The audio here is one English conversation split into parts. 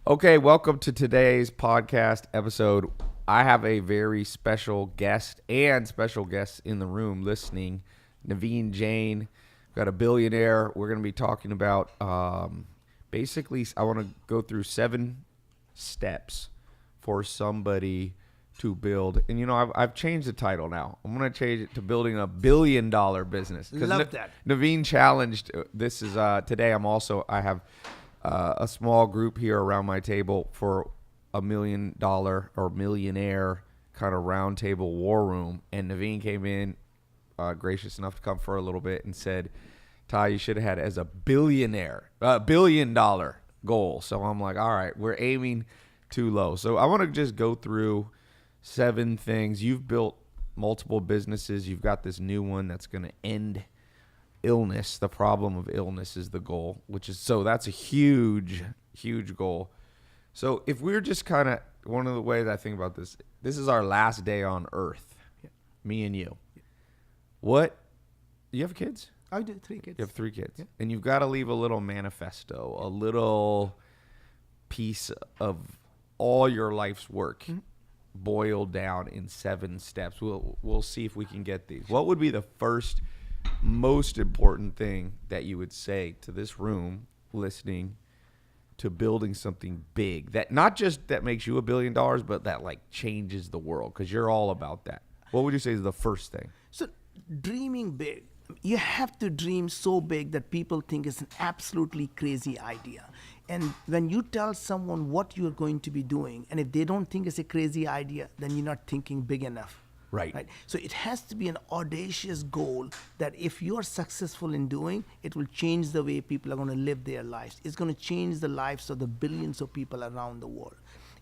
Okay, welcome to today's podcast episode. I have a very special guest and special guests in the room listening. Naveen Jain, got a billionaire. We're going to be talking about basically, I want to go through 7 steps for somebody to build. And, you know, I've changed the title now. I'm going to change it to building $1 billion business. Love that. Naveen challenged. This is today. I have a small group here around my table for $1 million or millionaire kind of round table war room. And Naveen came in, gracious enough to come for a little bit and said, Ty, you should have had it as a $1 billion goal. So I'm like, all right, we're aiming too low. So I want to just go through 7 things. You've built multiple businesses. You've got this new one that's going to end illness. The problem of illness is the goal, that's a huge goal. So if we're just kind of, one of the ways I think about this is our last day on earth, me and you. What, you have kids? I do 3 kids. You have 3 kids. Yeah. And you've got to leave a little manifesto, a little piece of all your life's work boiled down in 7 steps. We'll see if we can get these. What would be the first most important thing that you would say to this room listening to building something big that not just that makes you $1 billion, but that like changes the world? Because you're all about that. What would you say is the first thing? So dreaming big. You have to dream so big that people think it's an absolutely crazy idea. And when you tell someone what you're going to be doing, and if they don't think it's a crazy idea, then you're not thinking big enough. Right. So it has to be an audacious goal that if you're successful in doing, it will change the way people are going to live their lives. It's going to change the lives of the billions of people around the world.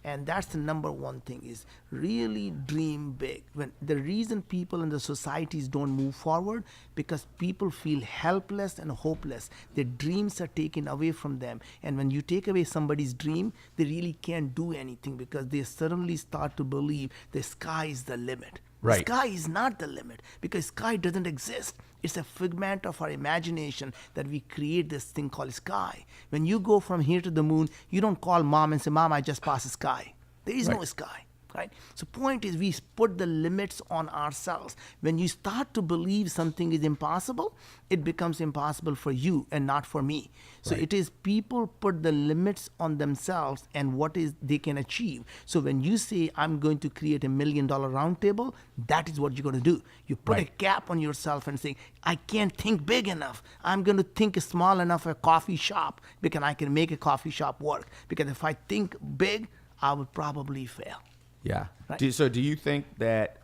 And that's the number one thing, is really dream big. When the reason people in the societies don't move forward, because people feel helpless and hopeless. Their dreams are taken away from them. And when you take away somebody's dream, they really can't do anything, because they suddenly start to believe the sky is the limit. Right. The sky is not the limit, because sky doesn't exist. It's a figment of our imagination that we create this thing called sky. When you go from here to the moon, you don't call mom and say, Mom, I just passed the sky. There is no sky. Right? So point is, we put the limits on ourselves. When you start to believe something is impossible, it becomes impossible for you and not for me. So it is people put the limits on themselves and what is they can achieve. So when you say, I'm going to create $1 million round table, that is what you're going to do. You put a cap on yourself and say, I can't think big enough. I'm going to think small enough a coffee shop, because I can make a coffee shop work. Because if I think big, I will probably fail. Yeah. Right. Do you think that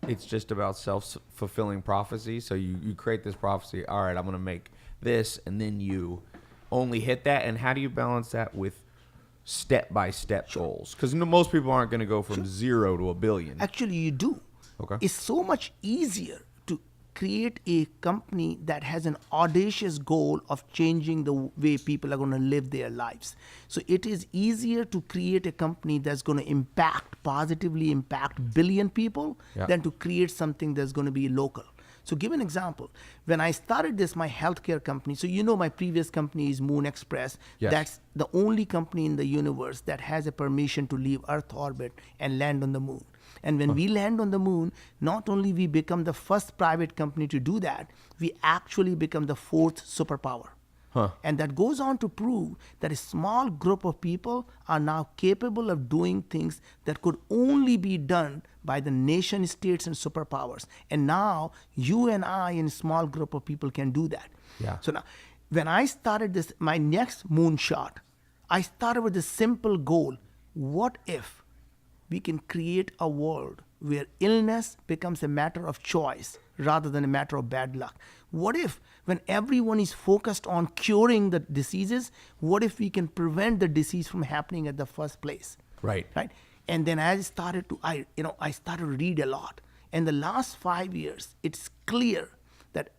it's just about self-fulfilling prophecy? So you create this prophecy, all right, I'm going to make this, and then you only hit that? And how do you balance that with step-by-step goals? Because most people aren't going to go from 0 to $1 billion. Actually, you do. Okay. It's so much easier to create a company that has an audacious goal of changing the way people are going to live their lives. So it is easier to create a company that's going to positively impact billion people than to create something that's going to be local. So give an example. When I started my healthcare company, so you know my previous company is Moon Express. Yes. That's the only company in the universe that has a permission to leave Earth orbit and land on the moon. And when we land on the moon, not only we become the first private company to do that, we actually become the 4th superpower. And that goes on to prove that a small group of people are now capable of doing things that could only be done by the nation states and superpowers. And now you and I and a small group of people can do that. Yeah. So now, when I started my next moonshot, I started with a simple goal. What if we can create a world where illness becomes a matter of choice rather than a matter of bad luck? What if, when everyone is focused on curing the diseases, what if we can prevent the disease from happening at the first place? Right. And then I started to read a lot. In the last 5 years, it's clear that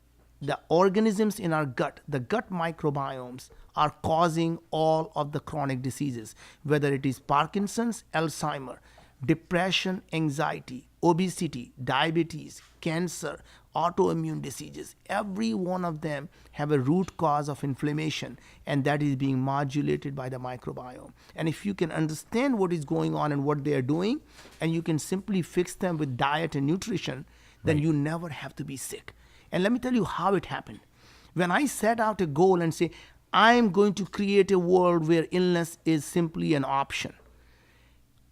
the organisms in our gut, the gut microbiomes, are causing all of the chronic diseases, whether it is Parkinson's, Alzheimer. depression, anxiety, obesity, diabetes, cancer, autoimmune diseases, every one of them have a root cause of inflammation, and that is being modulated by the microbiome. And if you can understand what is going on and what they are doing, and you can simply fix them with diet and nutrition, then you never have to be sick. And let me tell you how it happened. When I set out a goal and say, I am going to create a world where illness is simply an option,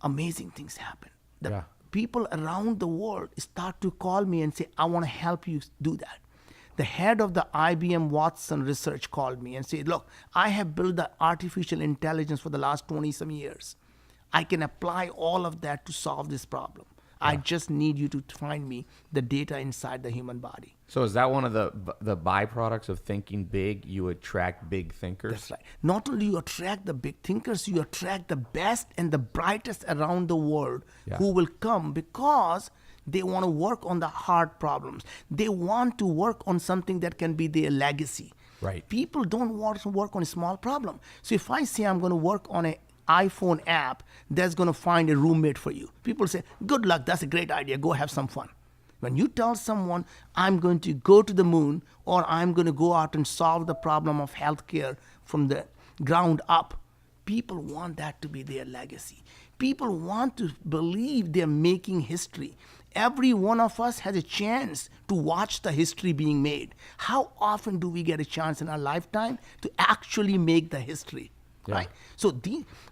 amazing things happen. The people around the world start to call me and say, I want to help you do that. The head of the IBM Watson research called me and said, look, I have built the artificial intelligence for the last 20 some years. I can apply all of that to solve this problem. I just need you to find me the data inside the human body. So is that one of the byproducts of thinking big? You attract big thinkers? That's right. Not only you attract the big thinkers, you attract the best and the brightest around the world who will come because they want to work on the hard problems. They want to work on something that can be their legacy. Right. People don't want to work on a small problem. So if I say I'm going to work on an iPhone app that's going to find a roommate for you, people say, good luck, that's a great idea, go have some fun. When you tell someone, I'm going to go to the moon, or I'm going to go out and solve the problem of healthcare from the ground up, people want that to be their legacy. People want to believe they're making history. Every one of us has a chance to watch the history being made. How often do we get a chance in our lifetime to actually make the history? Right? So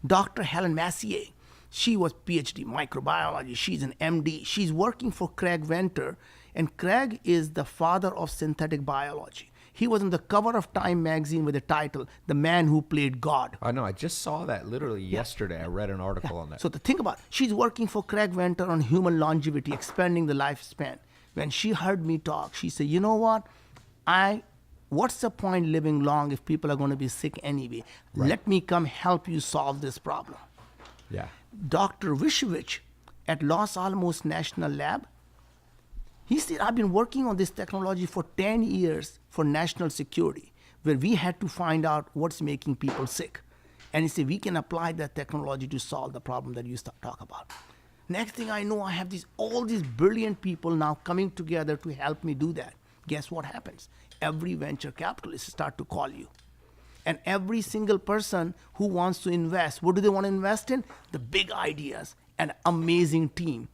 Dr. Helen Massier, she was PhD microbiology. She's an MD. She's working for Craig Venter, and Craig is the father of synthetic biology. He was on the cover of Time magazine with the title, The Man Who Played God. I know. I just saw that literally yesterday. I read an article on that. So think about it. She's working for Craig Venter on human longevity, expanding the lifespan. When she heard me talk, she said, you know what? What's the point living long if people are going to be sick anyway? Let me come help you solve this problem. Yeah. Dr. Vishwich at Los Alamos National Lab, he said, I've been working on this technology for 10 years for national security, where we had to find out what's making people sick. And he said, we can apply that technology to solve the problem that you talk about. Next thing I know, I have all these brilliant people now coming together to help me do that. Guess what happens? Every venture capitalist start to call you. And every single person who wants to invest, what do they want to invest in? The big ideas, an amazing team.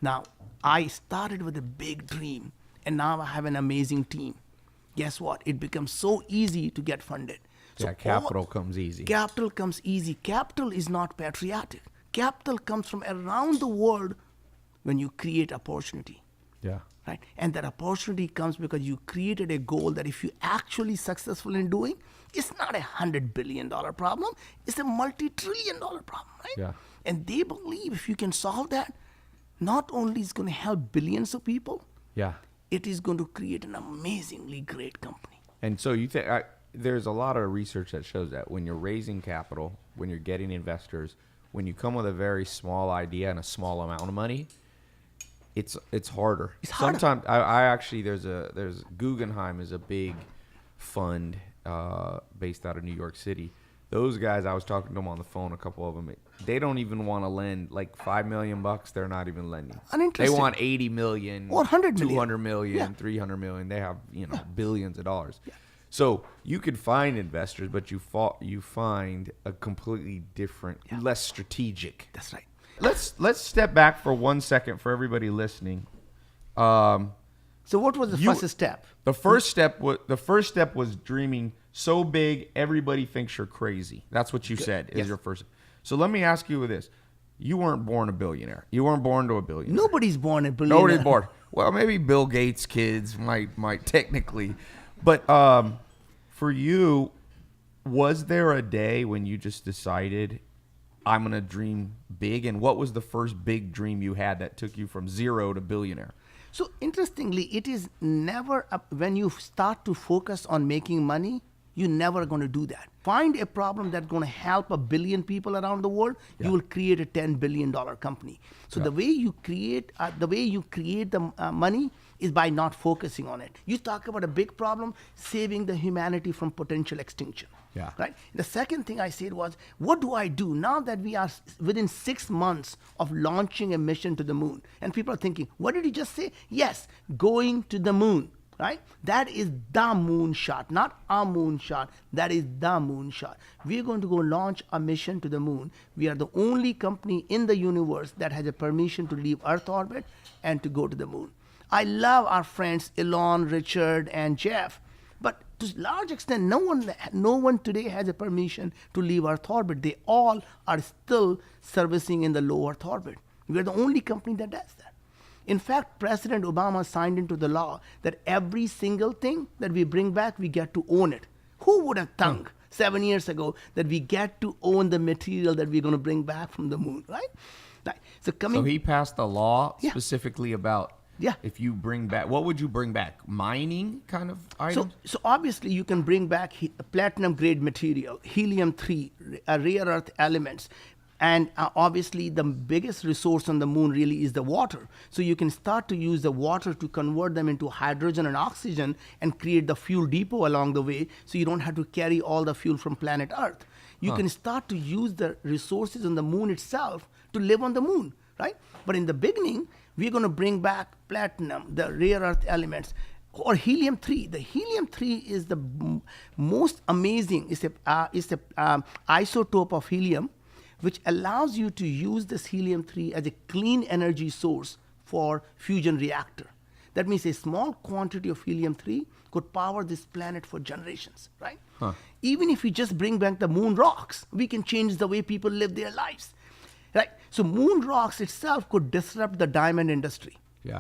Now, I started with a big dream, and now I have an amazing team. Guess what? It becomes so easy to get funded. So capital comes easy. Capital comes easy. Capital is not patriotic. Capital comes from around the world when you create opportunity. Yeah. Right? And that opportunity comes because you created a goal that if you're actually successful in doing, it's not $100 billion problem, it's a multi-trillion-dollar problem, right? Yeah. And they believe if you can solve that, not only is going to help billions of people, it is going to create an amazingly great company. And so you think there's a lot of research that shows that when you're raising capital, when you're getting investors, when you come with a very small idea and a small amount of money, it's harder. It's harder. Sometimes I actually there's Guggenheim is a big fund based out of New York City. Those guys, I was talking to them on the phone, a couple of them, they don't even want to lend like $5 million. They're not even lending. Uninterested. They want 80 million, or 100 million, 200 million, 300 million. They have billions of dollars. So you could find investors, but you find a completely different, less strategic. That's right. Let's step back for 1 second for everybody listening. So what was the first step? The first step was dreaming so big everybody thinks you're crazy. That's what you said is your first. So let me ask you this: you weren't born a billionaire. You weren't born to a billionaire. Nobody's born a billionaire. Nobody's born. Well, maybe Bill Gates' kids might technically, but for you, was there a day when you just decided, I'm gonna dream big? And what was the first big dream you had that took you from zero to billionaire? So interestingly, it is never when you start to focus on making money, you're never going to do that. Find a problem that's going to help 1 billion people around the world. You will create a $10 billion company. So the way you create the money is by not focusing on it. You talk about a big problem, saving the humanity from potential extinction. Yeah. Right. The second thing I said was, what do I do now that we are within 6 months of launching a mission to the moon? And people are thinking, what did he just say? Yes, going to the moon. Right? That is the moonshot, not a moonshot. That is the moonshot. We're going to go launch a mission to the moon. We are the only company in the universe that has a permission to leave Earth orbit and to go to the moon. I love our friends Elon, Richard, and Jeff, but to a large extent, no one today has a permission to leave Earth orbit. They all are still servicing in the low Earth orbit. We are the only company that does that. In fact, President Obama signed into the law that every single thing that we bring back, we get to own it. Who would have thunk 7 years ago that we get to own the material that we're going to bring back from the moon, right? Right. So he passed a law Yeah. specifically about Yeah. if you bring back, what would you bring back? Mining kind of items? So obviously you can bring back platinum grade material, helium-3, rare earth elements. And obviously the biggest resource on the moon really is the water. So you can start to use the water to convert them into hydrogen and oxygen and create the fuel depot along the way, so you don't have to carry all the fuel from planet Earth. You can start to use the resources on the moon itself to live on the moon, right? But in the beginning, we're going to bring back platinum, the rare earth elements, or helium-3. The helium-3 is the most amazing. It's a isotope of helium, which allows you to use this helium-3 as a clean energy source for fusion reactor. That means a small quantity of helium-3 could power this planet for generations, right? Even if we just bring back the moon rocks, we can change the way people live their lives, right? So moon rocks itself could disrupt the diamond industry,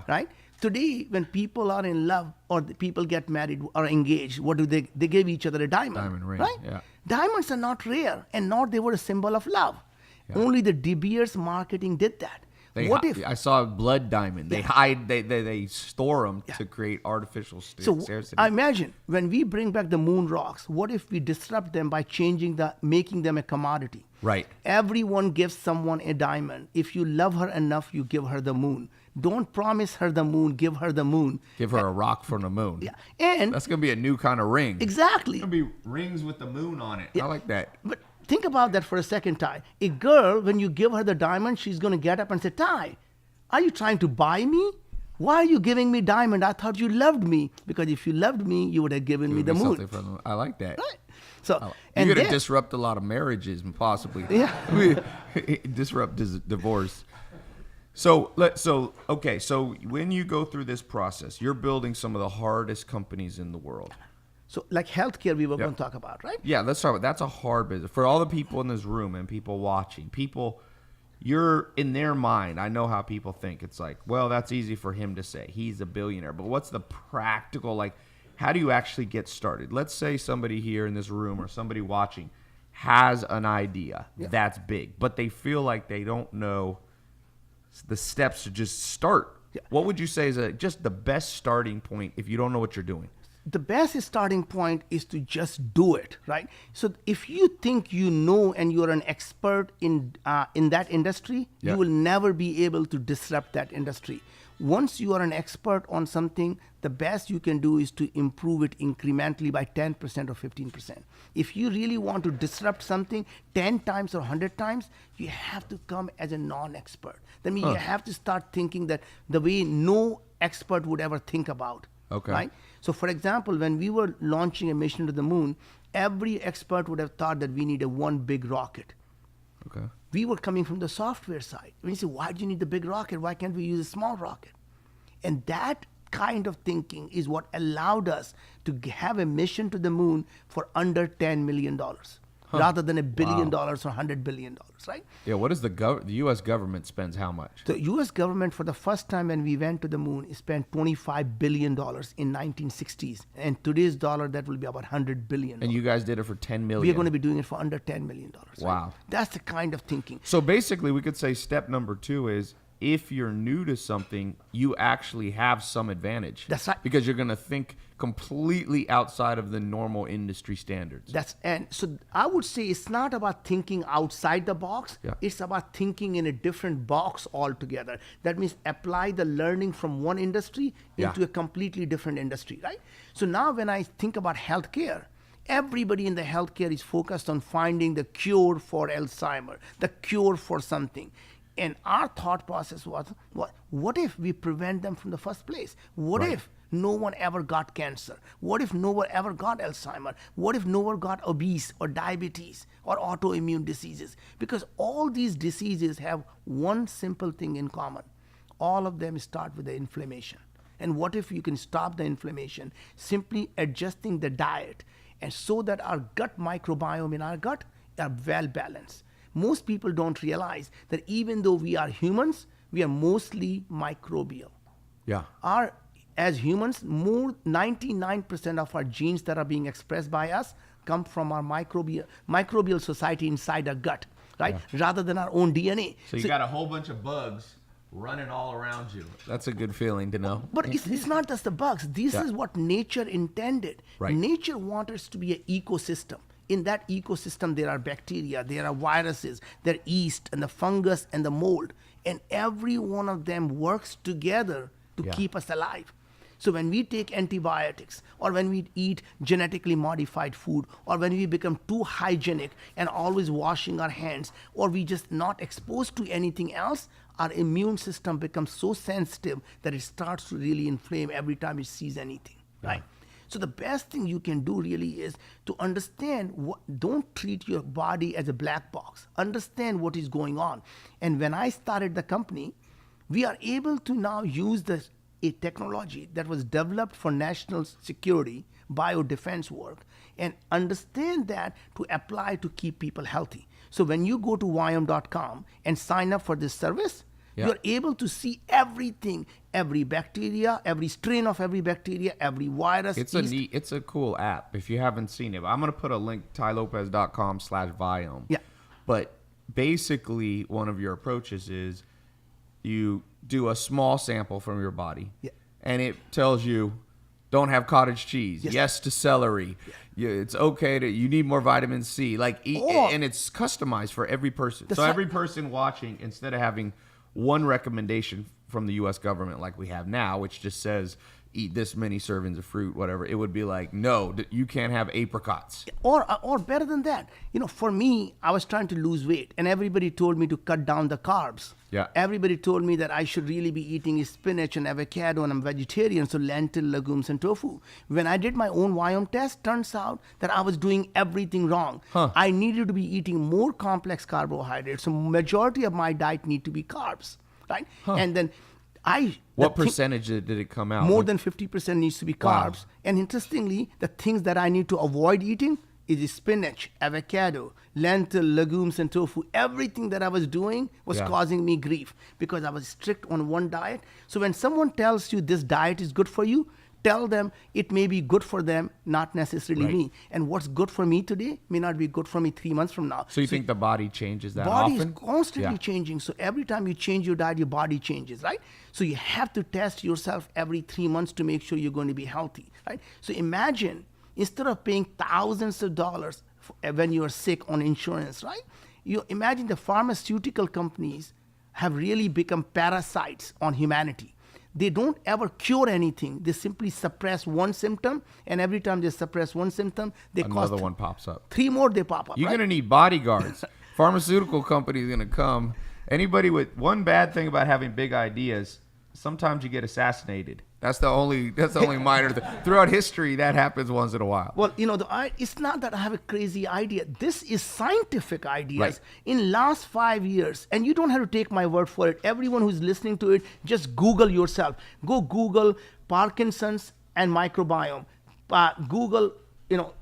right? Today, when people are in love or the people get married or engaged, what do they? They give each other a diamond. Diamond ring, right? yeah. Diamonds are not rare, and nor they were a symbol of love. Only the De Beers marketing did that. What if I saw a blood diamond? They hide, they store them to create artificial scarcity. I imagine when we bring back the moon rocks, what if we disrupt them by making them a commodity? Right. Everyone gives someone a diamond. If you love her enough, you give her the moon. Don't promise her the moon, give her the moon. Give her a rock from the moon. Yeah. And that's going to be a new kind of ring. Exactly. It's going to be rings with the moon on it. I like that. But think about that for a second, Ty. A girl, when you give her the diamond, she's going to get up and say, Ty, are you trying to buy me? Why are you giving me diamond? I thought you loved me. Because if you loved me, you would have given me the moon. I like that. Right. So, you're going to disrupt a lot of marriages and possibly disrupt divorce. So when you go through this process, you're building some of the hardest companies in the world. So like healthcare we were going to talk about, right? Yeah, let's talk about that's a hard business. For all the people in this room and people watching, you're in their mind, I know how people think. It's like, well, that's easy for him to say. He's a billionaire. But what's the practical, like, how do you actually get started? Let's say somebody here in this room or somebody watching has an idea that's big, but they feel like they don't know the steps to just start. What would you say is just the best starting point if you don't know what you're doing? The best starting point is to just do it, right? So if you think you know and you're an expert in that industry, you will never be able to disrupt that industry. Once you are an expert on something, the best you can do is to improve it incrementally by 10% or 15%. If you really want to disrupt something 10 times or 100 times, you have to come as a non-expert. That means you have to start thinking that the way no expert would ever think about. Okay. Right? So for example, when we were launching a mission to the moon, every expert would have thought that we need one big rocket. Okay. We were coming from the software side. When you say, why do you need the big rocket? Why can't we use a small rocket? And that kind of thinking is what allowed us to have a mission to the moon for under $10 million. Rather than $1 billion or $100 billion, right? Yeah, what is the U.S. government spends how much? The U.S. government, for the first time when we went to the moon, spent $25 billion in 1960s. And today's dollar, that will be about $100 billion. And you guys did it for $10 million. We're going to be doing it for under $10 million. Wow. Right? That's the kind of thinking. So basically, we could say step number 2 is if you're new to something, you actually have some advantage. That's right. Because you're going to think completely outside of the normal industry standards. And so I would say it's not about thinking outside the box. Yeah. It's about thinking in a different box altogether. That means apply the learning from one industry into a completely different industry, right? So now when I think about healthcare, everybody in the healthcare is focused on finding the cure for Alzheimer, the cure for something. And our thought process was, what if we prevent them from the first place? What if no one ever got cancer? What if no one ever got Alzheimer? What if no one got obese or diabetes or autoimmune diseases? Because all these diseases have one simple thing in common. All of them start with the inflammation. And what if you can stop the inflammation simply adjusting the diet, and so that our gut microbiome in our gut are well balanced? Most people don't realize that even though we are humans, we are mostly microbial. Yeah. As humans, more 99% of our genes that are being expressed by us come from our microbial society inside our gut, right? Rather than our own DNA. So you got a whole bunch of bugs running all around you. That's a good feeling to know. But it's not just the bugs. This is what nature intended. Right. Nature wants us to be an ecosystem. In that ecosystem, there are bacteria, there are viruses, there are yeast and the fungus and the mold. And every one of them works together to keep us alive. So when we take antibiotics, or when we eat genetically modified food, or when we become too hygienic and always washing our hands, or we just not exposed to anything else, our immune system becomes so sensitive that it starts to really inflame every time it sees anything, right? So the best thing you can do really is to understand don't treat your body as a black box. Understand what is going on. And when I started the company, we are able to now use a technology that was developed for national security, biodefense work, and understand that to apply to keep people healthy. So when you go to Viome.com and sign up for this service, you're able to see everything, every bacteria, every strain of every bacteria, every virus. It's a cool app if you haven't seen it. I'm going to put a link, tylopez.com/Viome. Yeah. But basically, one of your approaches is you do a small sample from your body, and it tells you, don't have cottage cheese. Yes to celery. It's okay to, you need more vitamin C. And it's customized for every person. So every person watching, instead of having one recommendation from the U.S. government like we have now, which just says eat this many servings of fruit, whatever, it would be like, no, you can't have apricots. Or better than that, for me, I was trying to lose weight, and everybody told me to cut down the carbs. Yeah. Everybody told me that I should really be eating spinach and avocado, and I'm vegetarian, so lentil, legumes, and tofu. When I did my own Viome test, turns out that I was doing everything wrong. I needed to be eating more complex carbohydrates, so majority of my diet need to be carbs, right? And then what percentage did it come out? More than 50% needs to be carbs. Wow. And interestingly, the things that I need to avoid eating is spinach, avocado, lentil, legumes, and tofu. Everything that I was doing was causing me grief because I was strict on one diet. So when someone tells you this diet is good for you, tell them it may be good for them, not necessarily me. And what's good for me today may not be good for me 3 months from now. So you think the body changes that body often? Is constantly changing. So every time you change your diet, your body changes, right? So you have to test yourself every 3 months to make sure you're going to be healthy, right? So imagine, instead of paying thousands of dollars when you are sick on insurance, right? You imagine the pharmaceutical companies have really become parasites on humanity. They don't ever cure anything. They simply suppress one symptom, and every time they suppress one symptom, another one pops up. 3 more they pop up. You're going to need bodyguards. Pharmaceutical companies going to come. Anybody with one bad thing about having big ideas, sometimes you get assassinated. That's the only minor thing. Throughout history, that happens once in a while. Well, it's not that I have a crazy idea. This is scientific ideas. In last 5 years, and you don't have to take my word for it. Everyone who's listening to it, just Google yourself. Go Google Parkinson's and microbiome. Google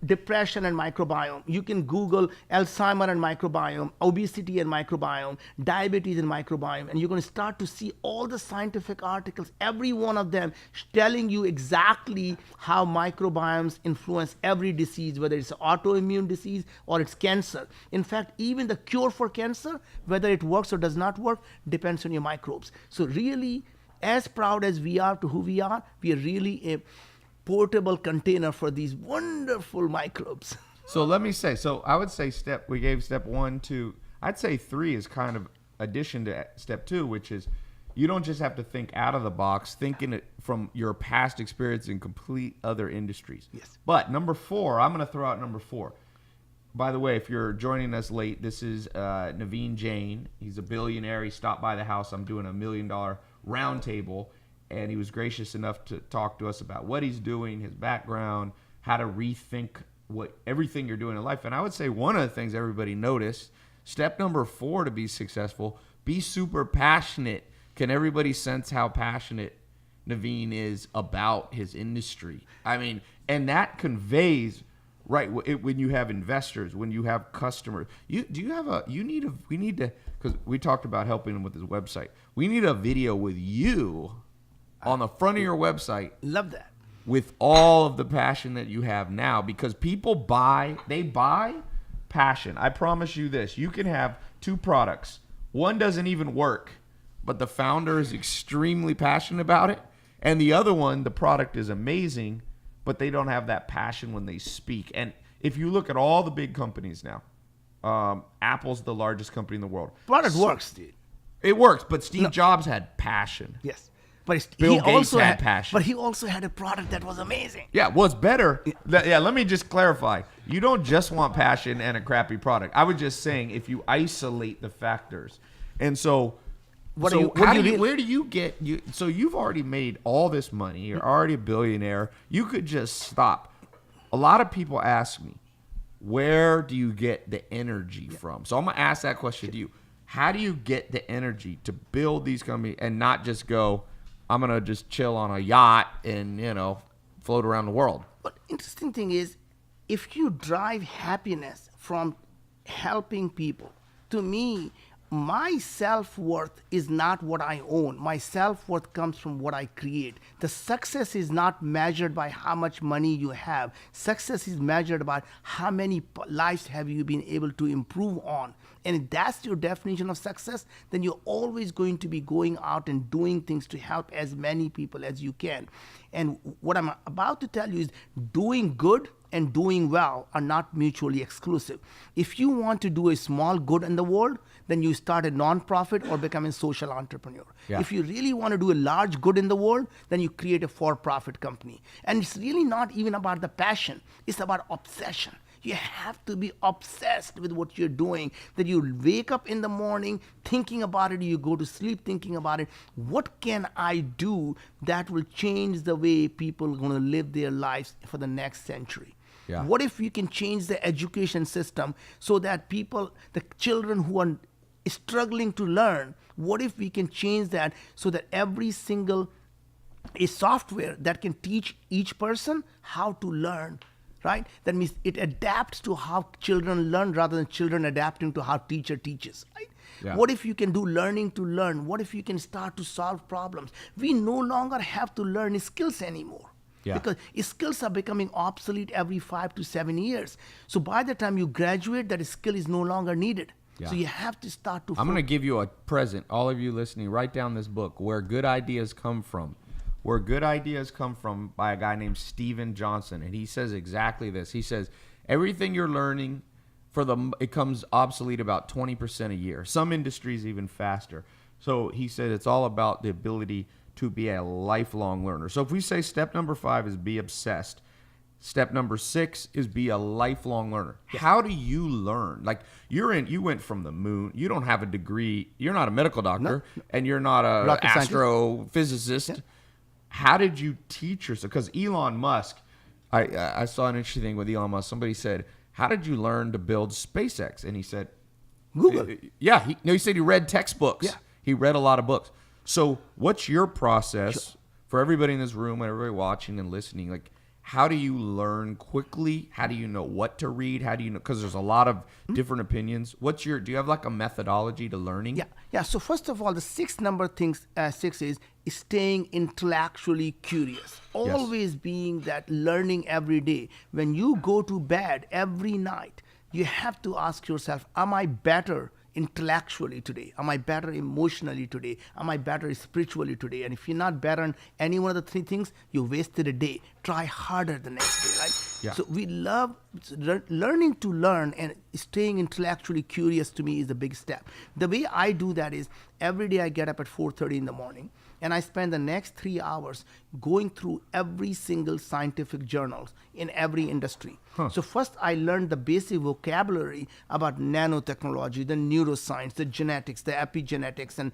depression and microbiome. You can Google Alzheimer and microbiome, obesity and microbiome, diabetes and microbiome, and you're going to start to see all the scientific articles, every one of them telling you exactly how microbiomes influence every disease, whether it's an autoimmune disease or it's cancer. In fact, even the cure for cancer, whether it works or does not work, depends on your microbes. So really, as proud as we are to who we are really a portable container for these wonderful microbes. So let me say, so I would say we gave step 1, 2, I'd say 3 is kind of addition to step 2, which is you don't just have to think out of the box, thinking it from your past experience in complete other industries. Yes. But number 4, I'm going to throw out number 4. By the way, if you're joining us late, this is Naveen Jain. He's a billionaire. He stopped by the house. I'm doing $1 million roundtable. And he was gracious enough to talk to us about what he's doing, his background, how to rethink everything you're doing in life. And I would say one of the things everybody noticed, step number 4 to be successful, be super passionate. Can everybody sense how passionate Naveen is about his industry? I mean, and that conveys, right, when you have investors, when you have customers. We need to, because we talked about helping him with his website. We need a video with you on the front of your website. Love that. With all of the passion that you have now, because people buy passion. I promise you this. You can have 2 products. One doesn't even work, but the founder is extremely passionate about it. And the other one, the product is amazing, but they don't have that passion when they speak. And if you look at all the big companies now, Apple's the largest company in the world. Product works, dude. It works, but Steve Jobs had passion. Yes. But Bill he Gates also had passion. But he also had a product that was amazing. Yeah, well, it's better. Let me just clarify. You don't just want passion and a crappy product. I was just saying if you isolate the factors. And so, where do you get so you've already made all this money. You're already a billionaire. You could just stop. A lot of people ask me, where do you get the energy from? So I'm going to ask that question to you. How do you get the energy to build these companies and not just go, I'm going to just chill on a yacht and, float around the world? But interesting thing is, if you drive happiness from helping people, to me, my self-worth is not what I own. My self-worth comes from what I create. The success is not measured by how much money you have. Success is measured by how many lives have you been able to improve on. And if that's your definition of success, then you're always going to be going out and doing things to help as many people as you can. And what I'm about to tell you is doing good and doing well are not mutually exclusive. If you want to do a small good in the world, then you start a nonprofit or become a social entrepreneur. Yeah. If you really want to do a large good in the world, then you create a for-profit company. And it's really not even about the passion. It's about obsession. You have to be obsessed with what you're doing, that you wake up in the morning thinking about it, you go to sleep thinking about it. What can I do that will change the way people are going to live their lives for the next century? Yeah. What if you can change the education system so that people, the children who are struggling to learn, what if we can change that so that every single a software that can teach each person how to learn, right? That means it adapts to how children learn rather than children adapting to how teacher teaches, right? Yeah. What if you can do learning to learn? What if you can start to solve problems? We no longer have to learn skills anymore. Yeah. Because skills are becoming obsolete every 5 to 7 years. So by the time you graduate, that skill is no longer needed. Yeah. So you have to start to... I'm going to give you a present. All of you listening, write down this book, Where Good Ideas Come From. Where Good Ideas Come From, by a guy named Steven Johnson. And he says exactly this. He says, everything you're learning, it comes obsolete about 20% a year. Some industries even faster. So he said it's all about the ability to be a lifelong learner. So if we say step number 5 is be obsessed, step number 6 is be a lifelong learner. Yes. How do you learn? Like you went from the moon. You don't have a degree. You're not a medical doctor, and you're not an astrophysicist. Yeah. How did you teach yourself? Because Elon Musk, I saw an interesting thing with Elon Musk. Somebody said, how did you learn to build SpaceX? And he said, Google. Yeah. He said he read textbooks. Yeah. He read a lot of books. So what's your process for everybody in this room and everybody watching and listening? Like, how do you learn quickly? How do you know what to read? How do you know? Because there's a lot of different opinions. Do you have like a methodology to learning? Yeah. So first of all, the six is staying intellectually curious. Always being that learning every day. When you go to bed every night, you have to ask yourself, am I better intellectually today? Am I better emotionally today? Am I better spiritually today? And if you're not better in any one of the three things, you wasted a day. Try harder the next day, right? Yeah. So we love learning to learn, and staying intellectually curious to me is the big step. The way I do that is every day I get up at 4:30 in the morning, and I spend the next 3 hours going through every single scientific journals in every industry. So first I learned the basic vocabulary about nanotechnology, the neuroscience, the genetics, the epigenetics, and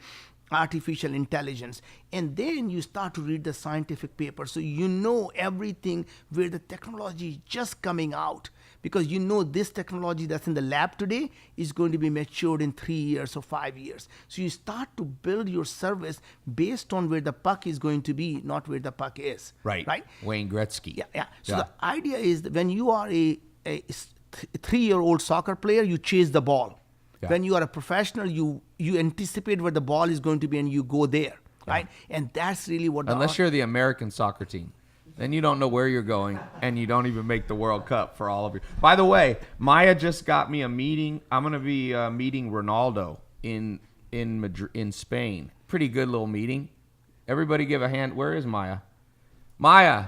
artificial intelligence. And then you start to read the scientific papers, so you know everything where the technology is just coming out, because you know this technology that's in the lab today is going to be matured in 3 years or 5 years. So you start to build your service based on where the puck is going to be, not where the puck is. Right. Wayne Gretzky. Yeah. So the idea is that when you are a 3-year-old soccer player, you chase the ball. Yeah. When you are a professional, you anticipate where the ball is going to be and you go there, right? And that's really what. Unless you're the American soccer team, then you don't know where you're going, and you don't even make the World Cup for all of you. By the way, Maya just got me a meeting. I'm going to be meeting Ronaldo in Madrid, in Spain. Pretty good little meeting. Everybody give a hand. Where is Maya? Maya.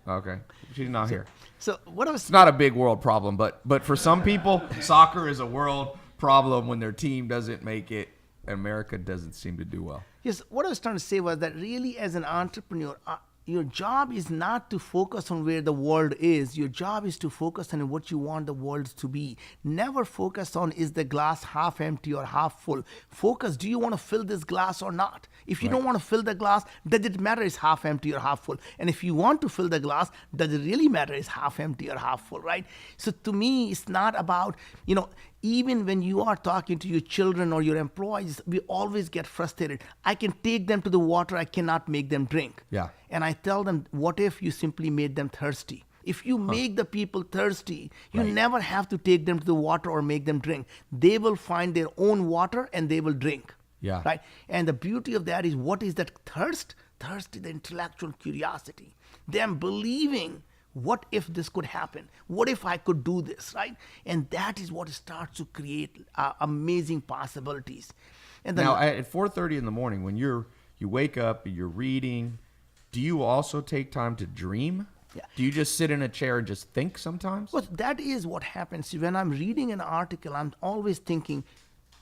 Okay, she's not here. So what I was. It's not a big world problem, but for some people, soccer is a world problem when their team doesn't make it. America doesn't seem to do well. Yes, what I was trying to say was that really as an entrepreneur, your job is not to focus on where the world is. Your job is to focus on what you want the world to be. Never focus on, is the glass half empty or half full. Focus, do you want to fill this glass or not? If you don't want to fill the glass, does it matter is half empty or half full? And if you want to fill the glass, does it really matter is half empty or half full, right? So to me, it's not about, even when you are talking to your children or your employees, we always get frustrated. I can take them to the water, I cannot make them drink. Yeah. And I tell them, what if you simply made them thirsty? If you make the people thirsty, you never have to take them to the water or make them drink. They will find their own water and they will drink. Yeah. Right? And the beauty of that is, what is that thirst? Thirst is the intellectual curiosity. Them believing, what if this could happen? What if I could do this, right? And that is what starts to create amazing possibilities. And now, at 4:30 in the morning, when you wake up, you're reading, do you also take time to dream? Yeah. Do you just sit in a chair and just think sometimes? Well, that is what happens. When I'm reading an article, I'm always thinking,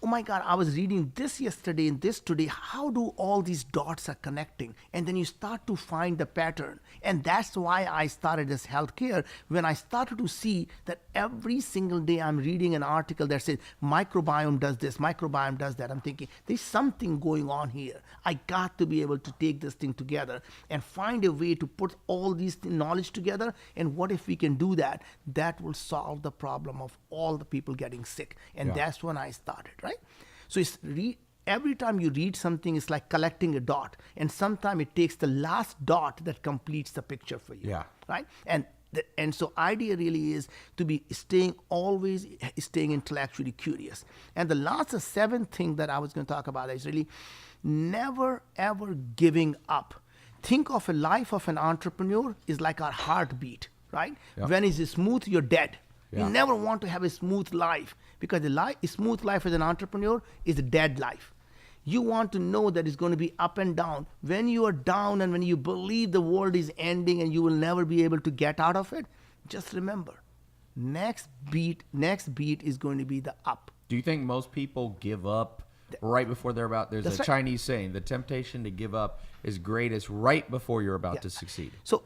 oh my God, I was reading this yesterday and this today. How do all these dots are connecting? And then you start to find the pattern. And that's why I started this healthcare. When I started to see that every single day I'm reading an article that says microbiome does this, microbiome does that, I'm thinking there's something going on here. I got to be able to take this thing together and find a way to put all these knowledge together. And what if we can do that? That will solve the problem of all the people getting sick. And that's when I started, right? So it's every time you read something, it's like collecting a dot. And sometimes it takes the last dot that completes the picture for you. Yeah. Right? And so idea really is to be always staying intellectually curious. And the seventh thing that I was going to talk about is really never ever giving up. Think of a life of an entrepreneur is like our heartbeat, right? Yep. When it's smooth, you're dead. Yeah. You never want to have a smooth life, because a smooth life as an entrepreneur is a dead life. You want to know that it's going to be up and down. When you are down and when you believe the world is ending and you will never be able to get out of it, just remember, next beat is going to be the up. Do you think most people give up right before they're about? There's a Chinese saying, the temptation to give up is greatest right before you're about to succeed. So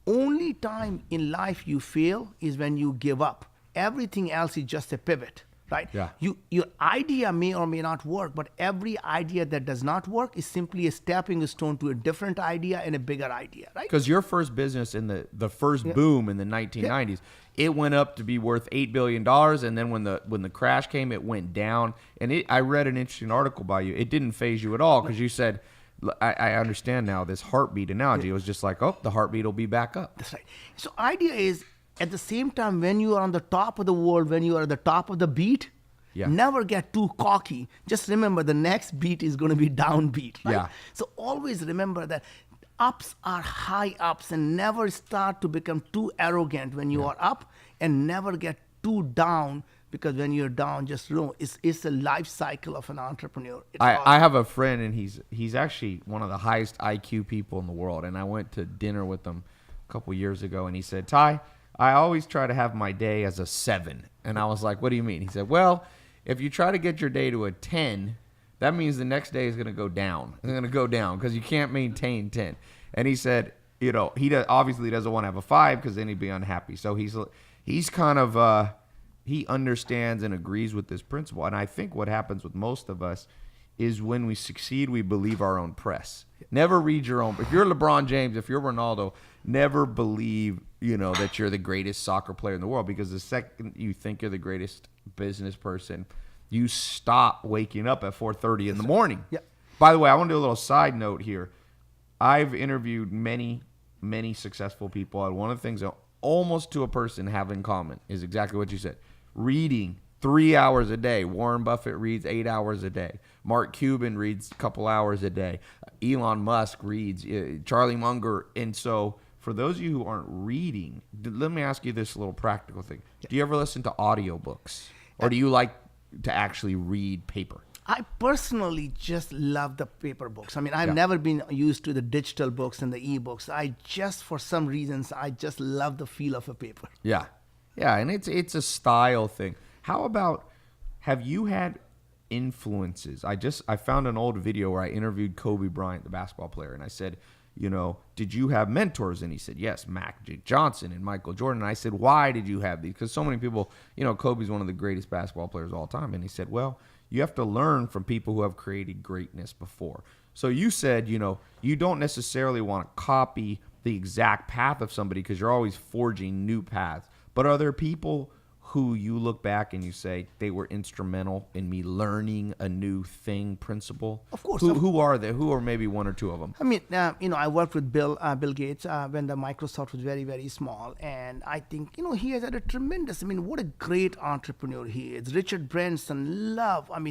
only time in life you fail is when you give up. Everything else is just a pivot, right? Yeah. Your idea may or may not work, but every idea that does not work is simply a stepping stone to a different idea and a bigger idea, right? Because your first business in the first boom in the 1990s, it went up to be worth $8 billion, and then when the crash came, it went down. And I read an interesting article by you. It didn't phase you at all, because you said I understand now this heartbeat analogy. It was just like, oh, the heartbeat will be back up. That's right. So idea is, at the same time, when you are on the top of the world, when you are at the top of the beat, never get too cocky. Just remember the next beat is going to be downbeat. Right? Yeah. So always remember that ups are high ups, and never start to become too arrogant when you are up, and never get too down, because when you're down, just know it's a life cycle of an entrepreneur. I have a friend, and he's actually one of the highest IQ people in the world. And I went to dinner with him a couple years ago, and he said, Ty, I always try to have my day as a 7. And I was like, what do you mean? He said, well, if you try to get your day to a 10, that means the next day is going to go down. It's going to go down because you can't maintain 10. And he said, he obviously doesn't want to have a 5 because then he'd be unhappy. So he's kind of he understands and agrees with this principle. And I think what happens with most of us is when we succeed, we believe our own press. Never read your own. If you're LeBron James, if you're Ronaldo, never believe that you're the greatest soccer player in the world, because the second you think you're the greatest business person, you stop waking up at 4:30 in the morning. Yeah. By the way, I want to do a little side note here. I've interviewed many successful people, and one of the things that almost to a person have in common is exactly what you said. Reading 3 hours a day. Warren Buffett reads 8 hours a day. Mark Cuban reads a couple hours a day. Elon Musk reads. Charlie Munger. And so for those of you who aren't reading, let me ask you this little practical thing. Do you ever listen to audiobooks? Or do you like to actually read paper? I personally just love the paper books. I mean, I've never been used to the digital books and the e-books. For some reasons, I just love the feel of a paper. Yeah. Yeah, and it's a style thing. How about, have you had influences? I found an old video where I interviewed Kobe Bryant, the basketball player, and I said, did you have mentors? And he said, yes, Magic Johnson and Michael Jordan. And I said, why did you have these? Because so many people, Kobe's one of the greatest basketball players of all time. And he said, well, you have to learn from people who have created greatness before. So you said, you don't necessarily want to copy the exact path of somebody because you're always forging new paths. But are there people who you look back and you say they were instrumental in me learning a new principle? Of course. Who are they? Who are maybe one or two of them? I mean, I worked with Bill Gates when the Microsoft was very, very small. And I think, he has had a tremendous, what a great entrepreneur he is. Richard Branson,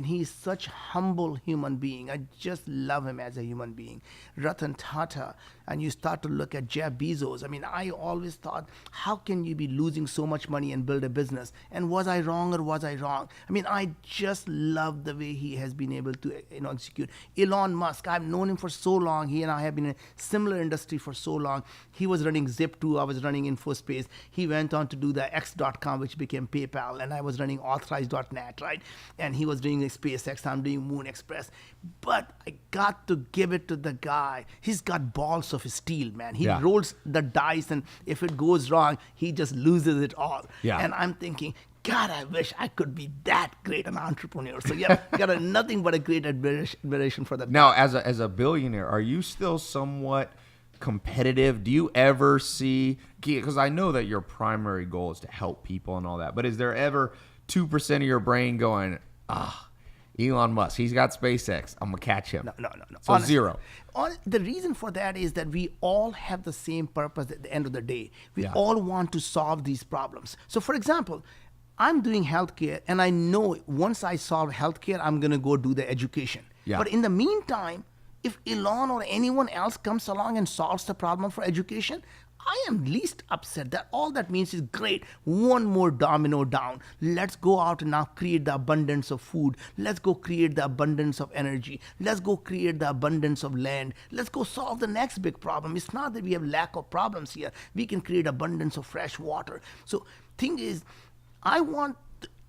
he's such a humble human being. I just love him as a human being. Ratan Tata. And you start to look at Jeff Bezos. I always thought, how can you be losing so much money and build a business? And was I wrong or was I wrong? I just love the way he has been able to execute. Elon Musk, I've known him for so long. He and I have been in a similar industry for so long. He was running Zip2, I was running InfoSpace. He went on to do the X.com, which became PayPal, and I was running Authorize.net, right? And he was doing SpaceX, I'm doing Moon Express. But I got to give it to the guy. He's got balls of steel, man. He rolls the dice, and if it goes wrong, he just loses it all. Yeah. And I'm thinking, God, I wish I could be that great an entrepreneur. So got nothing but a great admiration for that. Now, as a billionaire, are you still somewhat competitive? Do you ever see, because I know that your primary goal is to help people and all that, but is there ever 2% of your brain going, Elon Musk, he's got SpaceX, I'm going to catch him? No. So honestly, 0. The reason for that is that we all have the same purpose at the end of the day. We all want to solve these problems. So, for example, I'm doing healthcare, and I know once I solve healthcare, I'm going to go do the education. Yeah. But in the meantime, if Elon or anyone else comes along and solves the problem for education, I am least upset. That all that means is great. One more domino down. Let's go out and now create the abundance of food. Let's go create the abundance of energy. Let's go create the abundance of land. Let's go solve the next big problem. It's not that we have lack of problems here. We can create abundance of fresh water. So thing is, I want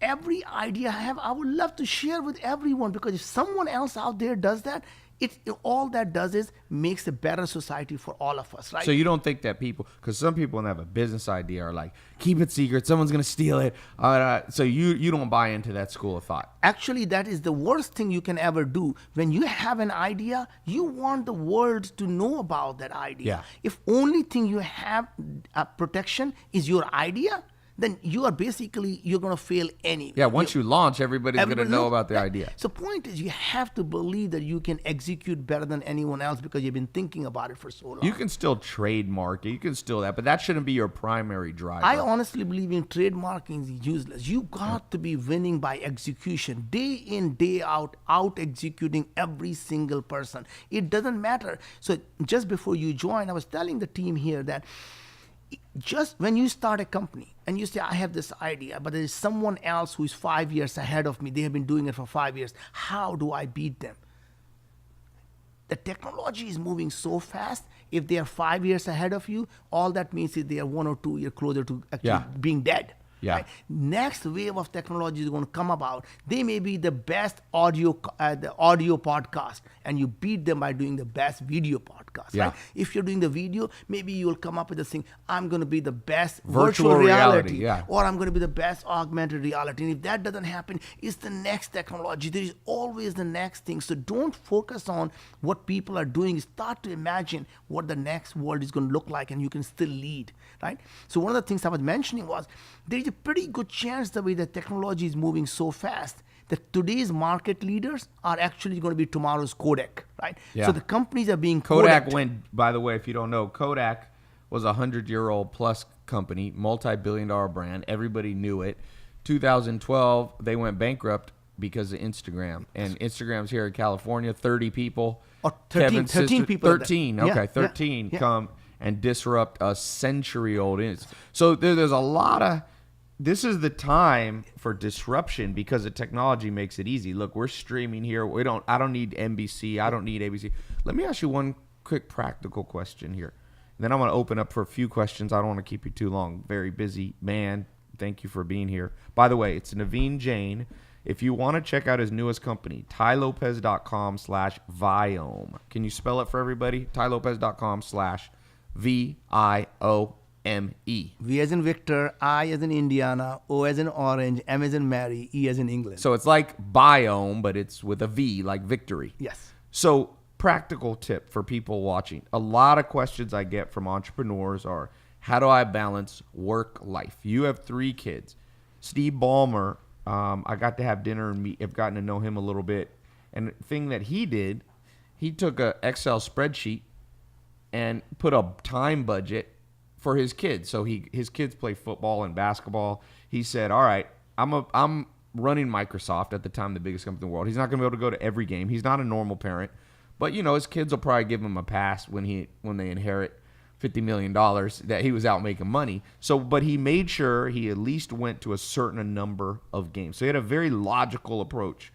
every idea I have, I would love to share with everyone, because if someone else out there does that, all that does is makes a better society for all of us, right? So you don't think that people, because some people when they have a business idea are like, keep it secret, someone's going to steal it. So you don't buy into that school of thought. Actually, that is the worst thing you can ever do. When you have an idea, you want the world to know about that idea. Yeah. If only thing you have protection is your idea, then you are basically, you're going to fail anyway. Yeah, once you launch, everybody's going to Everybody know knows. about the Yeah. idea. So point is, you have to believe that you can execute better than anyone else because you've been thinking about it for so long. You can still trademark it. You can still that, but that shouldn't be your primary driver. I honestly believe in trademarking is useless. You got to be winning by execution, day in, day out executing every single person. It doesn't matter. So just before you join, I was telling the team here that just when you start a company and you say, I have this idea, but there is someone else who is 5 years ahead of me, they have been doing it for 5 years, how do I beat them? The technology is moving so fast. If they are 5 years ahead of you, all that means is they are 1 or 2 years closer to actually being dead. Yeah. Right? Next wave of technology is going to come about. They may be the best audio podcast, and you beat them by doing the best video podcast. Yeah. Right? If you're doing the video, maybe you'll come up with this thing. I'm going to be the best Virtual reality, yeah. or I'm going to be the best augmented reality. And if that doesn't happen, it's the next technology. There is always the next thing. So don't focus on what people are doing. Start to imagine what the next world is going to look like, and you can still lead, right? So one of the things I was mentioning was there is a pretty good chance the way the technology is moving so fast that today's market leaders are actually going to be tomorrow's Kodak, right? Yeah. So the companies are being Kodak Kodak. went, by the way, if you don't know, Kodak was a 100-year-old plus company, multi-billion-dollar brand. Everybody knew it. 2012, they went bankrupt because of Instagram. And Instagram's here in California, 30 people. Or 13 people. 13, Yeah, okay, yeah, 13 yeah. come and disrupt a century-old. So there's a lot of, this is the time for disruption because the technology makes it easy. Look, we're streaming here. I don't need NBC. I don't need ABC. Let me ask you one quick practical question here. And then I want to open up for a few questions. I don't want to keep you too long. Very busy man. Thank you for being here. By the way, it's Naveen Jain. If you want to check out his newest company, tylopez.com/Viome. Can you spell it for everybody? tylopez.com/VIOME. V as in Victor, I as in Indiana, O as in Orange, M as in Mary, E as in England. So it's like biome, but it's with a V, like victory. Yes. So practical tip for people watching. A lot of questions I get from entrepreneurs are, how do I balance work life? You have 3 kids. Steve Ballmer, I got to have dinner and I've gotten to know him a little bit. And the thing that he did, he took a Excel spreadsheet and put a time budget for his kids. So his kids play football and basketball. He said, all right, I'm running Microsoft at the time, the biggest company in the world. He's not going to be able to go to every game. He's not a normal parent. But, you know, his kids will probably give him a pass when they inherit $50 million that he was out making money. So, but he made sure he at least went to a certain number of games. So he had a very logical approach,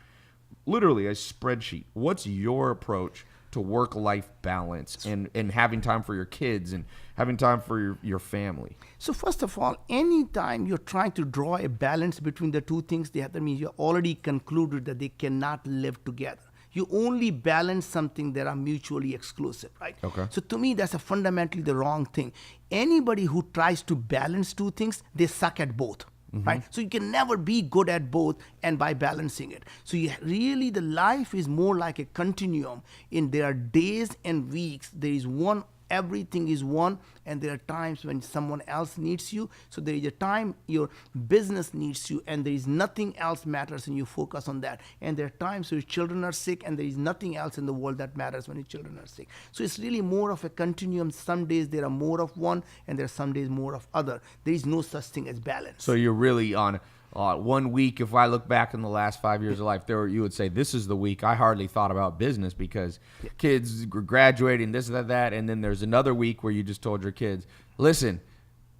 literally a spreadsheet. What's your approach to work-life balance and having time for your kids and having time for your family? So first of all, anytime you're trying to draw a balance between the two things, that means you already concluded that they cannot live together. You only balance something that are mutually exclusive, right? Okay. So to me, that's a fundamentally the wrong thing. Anybody who tries to balance two things, they suck at both. Right? So you can never be good at both and by balancing it. So really the life is more like a continuum. There are days and weeks. There is one, everything is one, and there are times when someone else needs you. So there is a time your business needs you and there is nothing else matters and you focus on that. And there are times when your children are sick and there is nothing else in the world that matters when your children are sick. So it's really more of a continuum. Some days there are more of one and there are some days more of other. There is no such thing as balance. So you're really on 1 week. If I look back in the last 5 years of life, you would say this is the week I hardly thought about business because kids graduating, this, that, and then there's another week where you just told your kids, listen,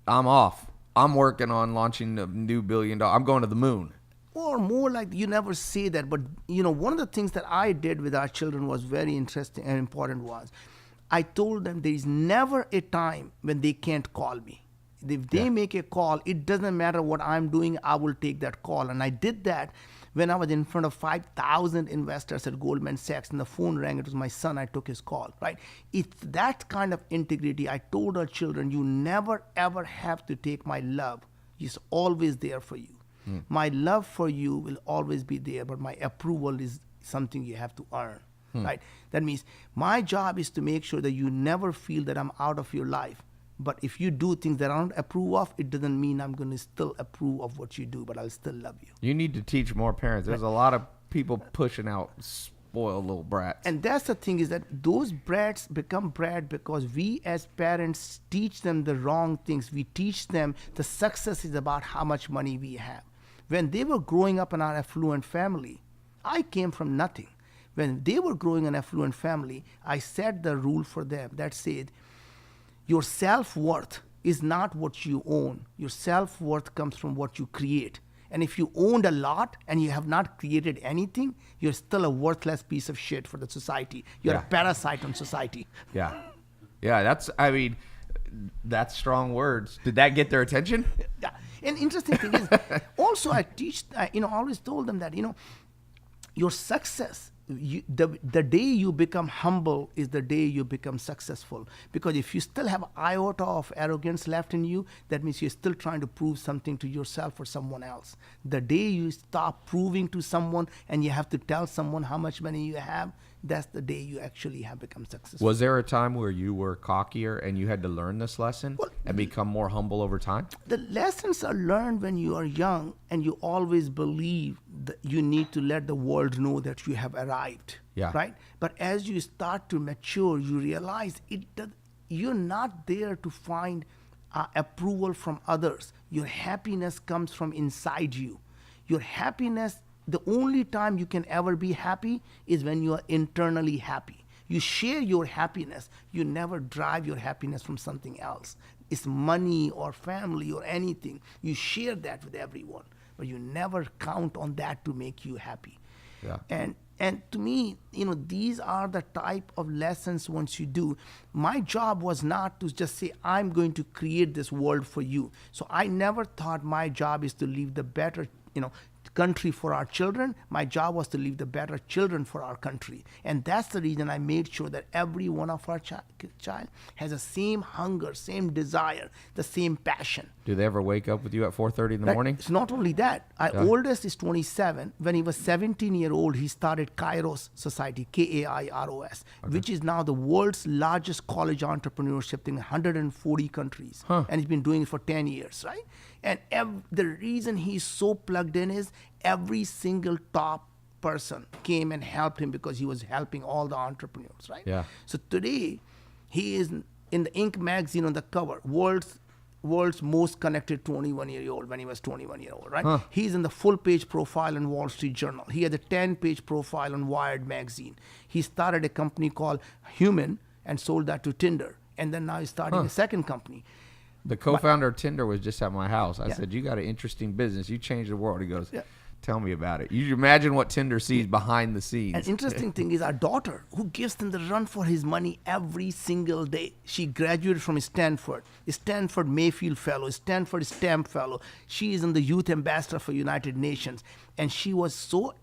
I'm off. I'm working on launching a new $1 billion. I'm going to the moon. Or more like, you never say that, but one of the things that I did with our children was very interesting and important was I told them there is never a time when they can't call me. If they make a call, it doesn't matter what I'm doing, I will take that call. And I did that when I was in front of 5,000 investors at Goldman Sachs and the phone rang. It was my son. I took his call, right? It's that kind of integrity. I told our children, you never, ever have to take my love. It's always there for you. My love for you will always be there, but my approval is something you have to earn, right? That means my job is to make sure that you never feel that I'm out of your life. But if you do things that I don't approve of, it doesn't mean I'm going to still approve of what you do, but I'll still love you. You need to teach more parents. There's a lot of people pushing out spoiled little brats. And that's the thing, is that those brats become brat because we as parents teach them the wrong things. We teach them the success is about how much money we have. When they were growing up in our affluent family, I came from nothing. When they were growing in an affluent family, I set the rule for them that said, your self-worth is not what you own. Your self-worth comes from what you create. And if you owned a lot and you have not created anything, you're still a worthless piece of shit for the society. You're a parasite on society. Yeah. Yeah, that's strong words. Did that get their attention? Yeah. And interesting thing is, also I always told them that, your success, the day you become humble is the day you become successful. Because if you still have iota of arrogance left in you, that means you're still trying to prove something to yourself or someone else. The day you stop proving to someone and you have to tell someone how much money you have, that's the day you actually have become successful. Was there a time where you were cockier and you had to learn this lesson and become more humble over time? The lessons are learned when you are young, and you always believe that you need to let the world know that you have arrived. Yeah. Right? But as you start to mature, you realize you're not there to find approval from others. Your happiness comes from inside you. Your happiness, the only time you can ever be happy is when you are internally happy. You share your happiness. You never drive your happiness from something else. It's money or family or anything. You share that with everyone, but you never count on that to make you happy. Yeah. And to me, these are the type of lessons once you do. My job was not to just say, I'm going to create this world for you. So I never thought my job is to leave the better, country for our children. My job was to leave the better children for our country. And that's the reason I made sure that every one of our child has the same hunger, same desire, the same passion. Do they ever wake up with you at 4:30 in the morning? It's not only that. Our oldest is 27. When he was 17-year-old, he started Kairos Society, Kairos, which is now the world's largest college entrepreneurship in 140 countries. And he's been doing it for 10 years, right? And the reason he's so plugged in is every single top person came and helped him because he was helping all the entrepreneurs, right? Yeah. So today, he is in the Inc. magazine on the cover, world's most connected 21-year-old when he was 21-year-old, right? He's in the full-page profile in Wall Street Journal. He had a 10-page profile on Wired magazine. He started a company called Human and sold that to Tinder. And then now he's starting a second company. The co-founder of Tinder was just at my house. I said, you got an interesting business. You changed the world. He goes, tell me about it. You imagine what Tinder sees behind the scenes. An interesting thing is our daughter, who gives him the run for his money every single day. She graduated from Stanford Mayfield Fellow, Stanford STEM Fellow. She is in the Youth Ambassador for United Nations. And she was so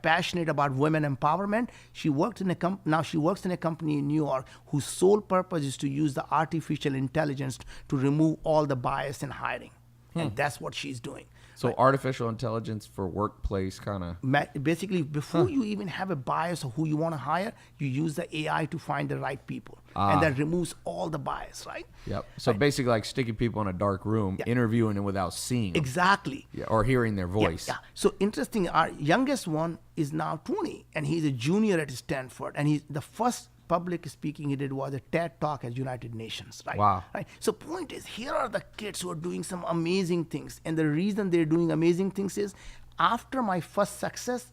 passionate about women empowerment. She worked in now she works in a company in New York whose sole purpose is to use the artificial intelligence to remove all the bias in hiring. And that's what she's doing. So artificial intelligence for workplace kind of... Basically, before you even have a bias of who you want to hire, you use the AI to find the right people. And that removes all the bias, right? Yep. So basically like sticking people in a dark room, interviewing them without seeing them. Exactly. Yeah, or hearing their voice. Yeah. So interesting, our youngest one is now 20, and he's a junior at Stanford. And the first public speaking he did was a TED Talk at United Nations, right? Wow. Right. So point is, here are the kids who are doing some amazing things. And the reason they're doing amazing things is, after my first success,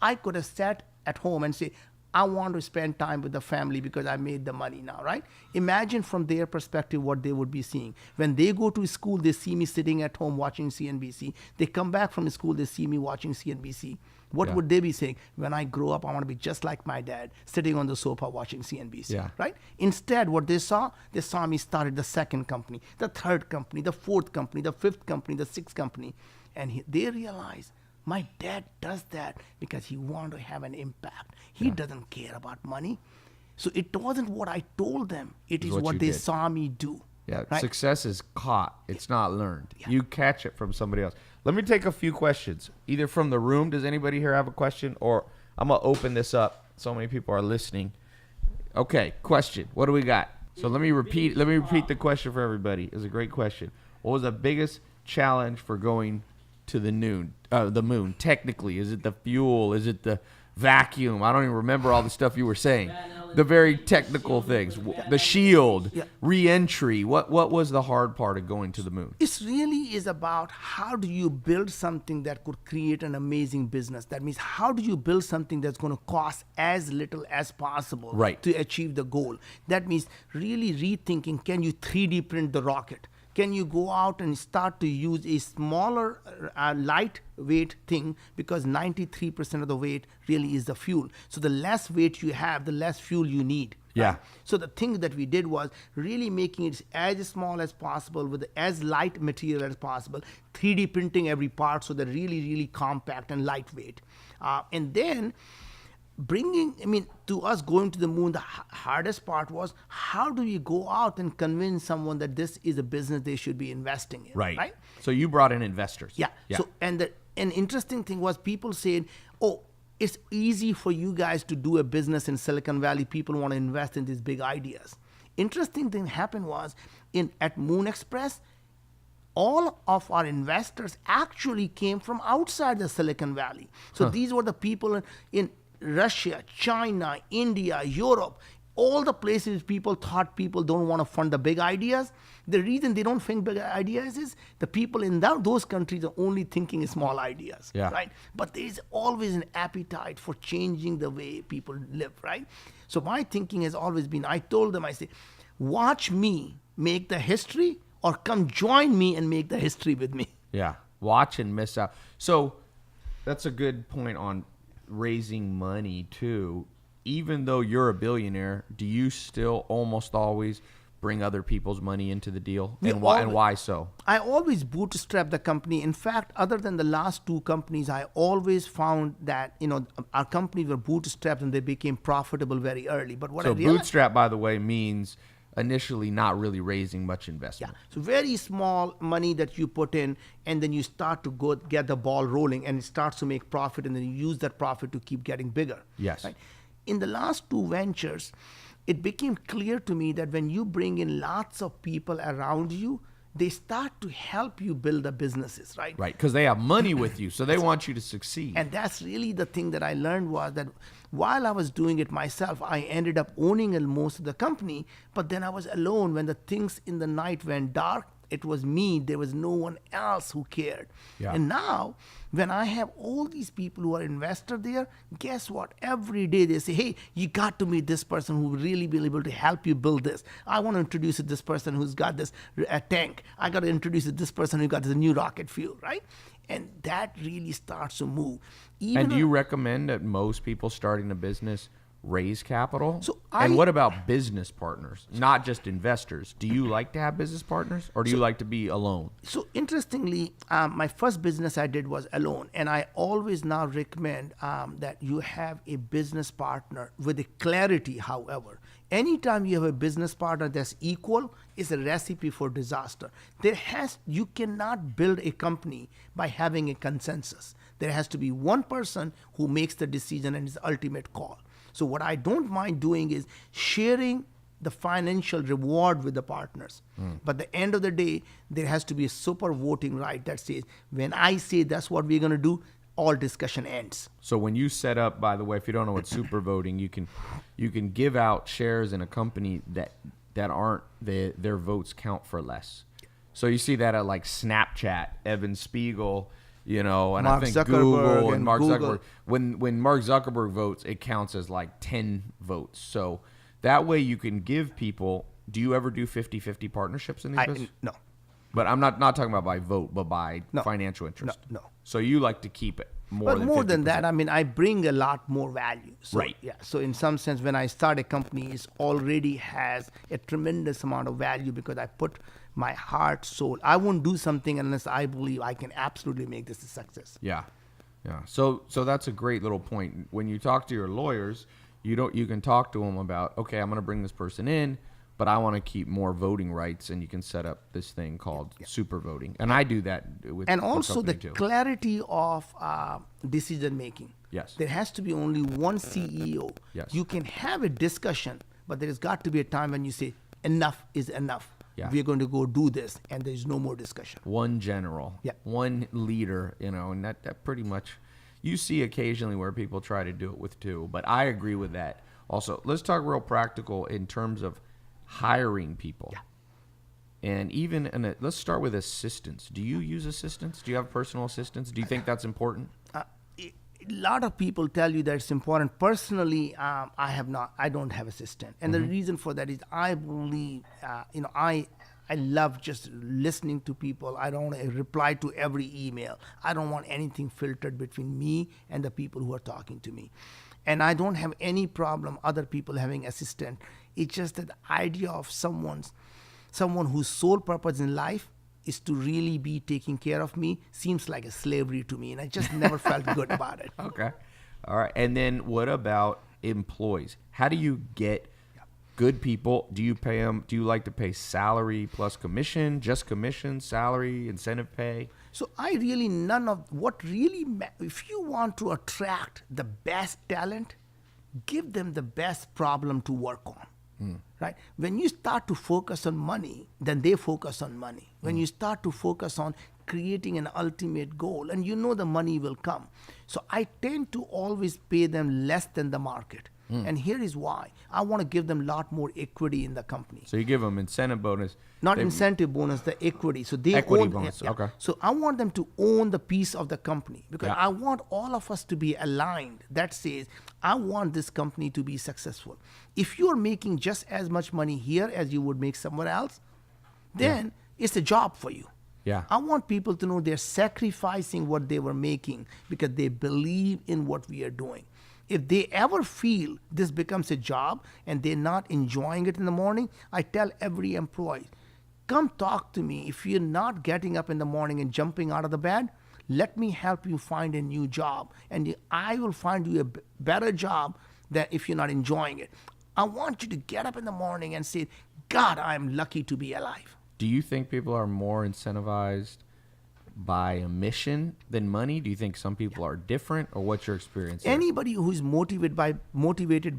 I could have sat at home and say, I want to spend time with the family because I made the money now, right? Imagine from their perspective what they would be seeing. When they go to school, they see me sitting at home watching CNBC. They come back from school, they see me watching CNBC. What would they be saying? When I grow up, I want to be just like my dad, sitting on the sofa watching CNBC, right? Instead, what they saw me started the second company, the third company, the fourth company, the fifth company, the sixth company. And they realized, my dad does that because he wants to have an impact. He doesn't care about money. So it wasn't what I told them. It is what they saw me do. Yeah, right? Success is caught. It's not learned. You catch it from somebody else. Let me take a few questions, either from the room. Does anybody here have a question? Or I'm going to open this up. So many people are listening. Okay, question. What do we got? So let me repeat the question for everybody. It's a great question. What was the biggest challenge for going to the moon? Technically, is it the fuel? Is it the vacuum? I don't even remember all the stuff you were saying. The very technical things. The shield, re-entry. What was the hard part of going to the moon? It really is about how do you build something that could create an amazing business. That means how do you build something that's going to cost as little as possible to achieve the goal. That means really rethinking, can you 3D print the rocket? Can you go out and start to use a smaller lightweight thing, because 93% of the weight really is the fuel. So the less weight you have, the less fuel you need. Yeah. Right? So the thing that we did was really making it as small as possible with as light material as possible, 3D printing every part so they're really, really compact and lightweight. And then to us going to the moon, the hardest part was how do you go out and convince someone that this is a business they should be investing in, right? So you brought in investors. Yeah. So, an interesting thing was people said, oh, it's easy for you guys to do a business in Silicon Valley. People want to invest in these big ideas. Interesting thing happened was at Moon Express, all of our investors actually came from outside the Silicon Valley. So these were the people in Russia, China, India, Europe, all the places people thought people don't want to fund the big ideas. The reason they don't think big ideas is the people in those countries are only thinking small ideas, right? But there is always an appetite for changing the way people live, right? So my thinking has always been, I told them, I say, watch me make the history or come join me and make the history with me. Yeah, watch and miss out. So that's a good point on raising money too. Even though you're a billionaire, do you still almost always bring other people's money into the deal? And why so? I always bootstrap the company. In fact, other than the last two companies, I always found that our companies were bootstrapped and they became profitable very early. But bootstrap, by the way, means initially not really raising much investment. Yeah, so very small money that you put in, and then you start to go get the ball rolling, and it starts to make profit, and then you use that profit to keep getting bigger. Yes. Right? In the last two ventures, it became clear to me that when you bring in lots of people around you, they start to help you build the businesses, right? Right, because they have money with you, so they want you to succeed. And that's really the thing that I learned was that while I was doing it myself, I ended up owning most of the company, but then I was alone. When the things in the night went dark, it was me. There was no one else who cared. Yeah. And now, when I have all these people who are invested there, guess what? Every day they say, hey, you got to meet this person who will really be able to help you build this. I want to introduce you to this person who's got this tank. I got to introduce you to this person who got this new rocket fuel, right? And that really starts to move. And do you recommend that most people starting a business raise capital? And what about business partners, not just investors? Do you like to have business partners, or do you like to be alone? So interestingly, my first business I did was alone, and I always now recommend that you have a business partner with a clarity. However, anytime you have a business partner that's equal, is a recipe for disaster. You cannot build a company by having a consensus. There has to be one person who makes the decision and is ultimate call. So what I don't mind doing is sharing the financial reward with the partners. But at the end of the day, there has to be a super voting right that says, when I say that's what we're going to do, all discussion ends. So when you set up, by the way, if you don't know what super voting, you can give out shares in a company that aren't, their votes count for less. So you see that at like Snapchat, Evan Spiegel, and Mark I think Zuckerberg Google and Mark Google. Zuckerberg. When Mark Zuckerberg votes, it counts as like 10 votes. So that way you can give people. Do you ever do 50-50 partnerships in these businesses? No. But I'm not talking about by vote, but by financial interest. No. So you like to keep it more But than more 50%. than that, I bring a lot more value. So, Right. Yeah. So in some sense, when I start a company, it already has a tremendous amount of value because I put my heart, soul. I won't do something unless I believe I can absolutely make this a success. Yeah. So that's a great little point. When you talk to your lawyers, you can talk to them about, okay, I'm going to bring this person in, but I want to keep more voting rights, and you can set up this thing called super voting. And I do that with And also the too. clarity of decision making. Yes. There has to be only one CEO. Yes. You can have a discussion, but there has got to be a time when you say, enough is enough. Yeah. We're going to go do this, and there's no more discussion. One general, Yeah. one leader, and that pretty much, you see occasionally where people try to do it with two, but I agree with that. Also, let's talk real practical in terms of hiring people. Yeah. And even, let's start with assistants. Do you use assistants? Do you have personal assistants? Do you think that's important? A lot of people tell you that it's important. Personally, I don't have assistant, and the reason for that is I believe, I love just listening to people. I don't want to reply to every email. I don't want anything filtered between me and the people who are talking to me, and I don't have any problem other people having assistant. It's just that the idea of someone whose sole purpose in life is to really be taking care of me seems like a slavery to me, and I just never felt good about it. Okay. All right. And then what about employees? How do you get good people? Do you pay them? Do you like to pay salary plus commission, just commission, salary, incentive pay? So I really, none of what really, if you want to attract the best talent, give them the best problem to work on. Right? When you start to focus on money, then they focus on money. When you start to focus on creating an ultimate goal, and the money will come. So I tend to always pay them less than the market. And here is why. I want to give them a lot more equity in the company. So you give them incentive bonus. Not incentive bonus, the equity. So they Equity own, bonus, okay. So I want them to own the piece of the company, because Yeah. I want all of us to be aligned. That says, I want this company to be successful. If you're making just as much money here as you would make somewhere else, then it's a job for you. Yeah. I want people to know they're sacrificing what they were making because they believe in what we are doing. If they ever feel this becomes a job and they're not enjoying it in the morning, I tell every employee, come talk to me. If you're not getting up in the morning and jumping out of the bed, let me help you find a new job. And I will find you a better job than if you're not enjoying it. I want you to get up in the morning and say, God, I'm lucky to be alive. Do you think people are more incentivized by a mission than money? Do you think some people are different, or what's your experience there? Anybody who's motivated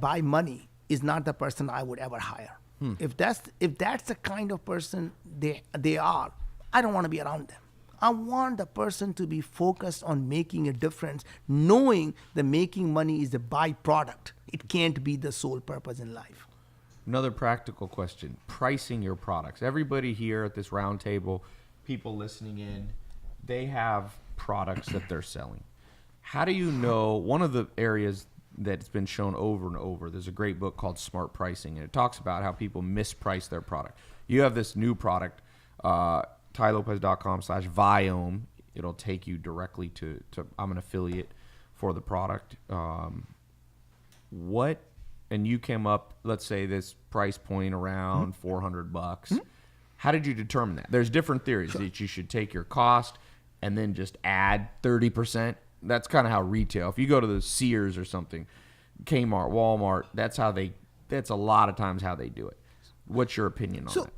by money is not the person I would ever hire. If that's the kind of person they are, I don't want to be around them. I want the person to be focused on making a difference, knowing that making money is a byproduct. It can't be the sole purpose in life. Another practical question: pricing your products. Everybody here at this round table, people listening in, they have products that they're selling. How do you know? One of the areas that's been shown over and over, there's a great book called Smart Pricing, and it talks about how people misprice their product. You have this new product, tylopez.com/Viome. It'll take you directly to I'm an affiliate for the product. And you came up, let's say this price point around $400. How did you determine that? There's different theories that you should take your cost and then just add 30%. That's kind of how retail. If you go to the Sears or something, Kmart, Walmart, that's a lot of times how they do it. What's your opinion on that?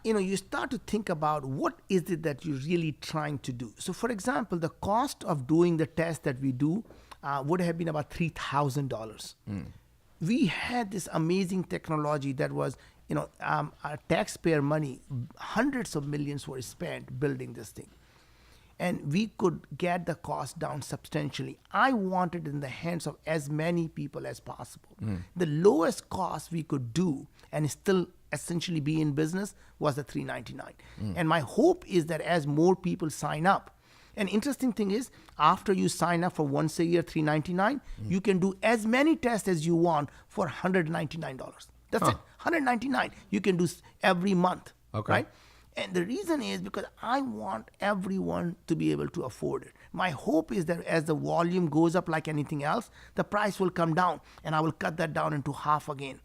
You start to think about what is it that you're really trying to do. So, for example, the cost of doing the test that we do would have been about $3,000. We had this amazing technology that was, taxpayer money. Hundreds of millions were spent building this thing. And we could get the cost down substantially. I wanted it in the hands of as many people as possible. The lowest cost we could do and still essentially be in business was the $399. And my hope is that as more people sign up, an interesting thing is, after you sign up for once a year $399, you can do as many tests as you want for $199. That's it, $199. You can do every month, Okay. right? And the reason is because I want everyone to be able to afford it. My hope is that as the volume goes up like anything else, the price will come down, and I will cut that down into half again.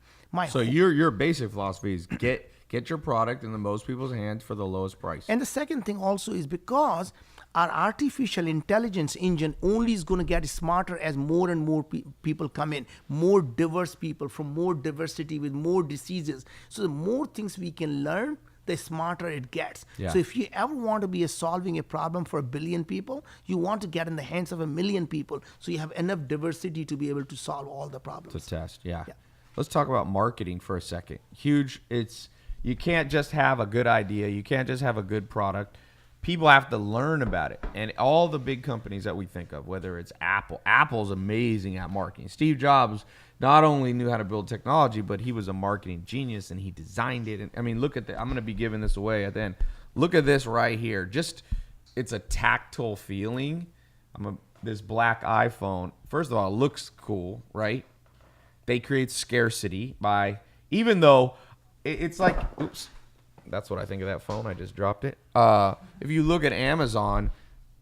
So your basic philosophy is get your product in the most people's hands for the lowest price. And the second thing also is because our artificial intelligence engine only is going to get smarter as more and more people come in, more diverse people from more diversity with more diseases. So the more things we can learn, the smarter it gets. Yeah. So if you ever want to be solving a problem for 1 billion people, you want to get in the hands of 1 million people so you have enough diversity to be able to solve all the problems. To test, yeah. Let's talk about marketing for a second. Huge. You can't just have a good idea. You can't just have a good product. People have to learn about it. And all the big companies that we think of, whether it's Apple, Apple's amazing at marketing. Steve Jobs not only knew how to build technology, but he was a marketing genius and he designed it. And I mean, look at that. I'm going to be giving this away at the end. Look at this right here. Just, it's a tactile feeling. This black iPhone, first of all, it looks cool, right? They create scarcity by, even though it's like, oops, that's what I think of that phone. I just dropped it. If you look at Amazon,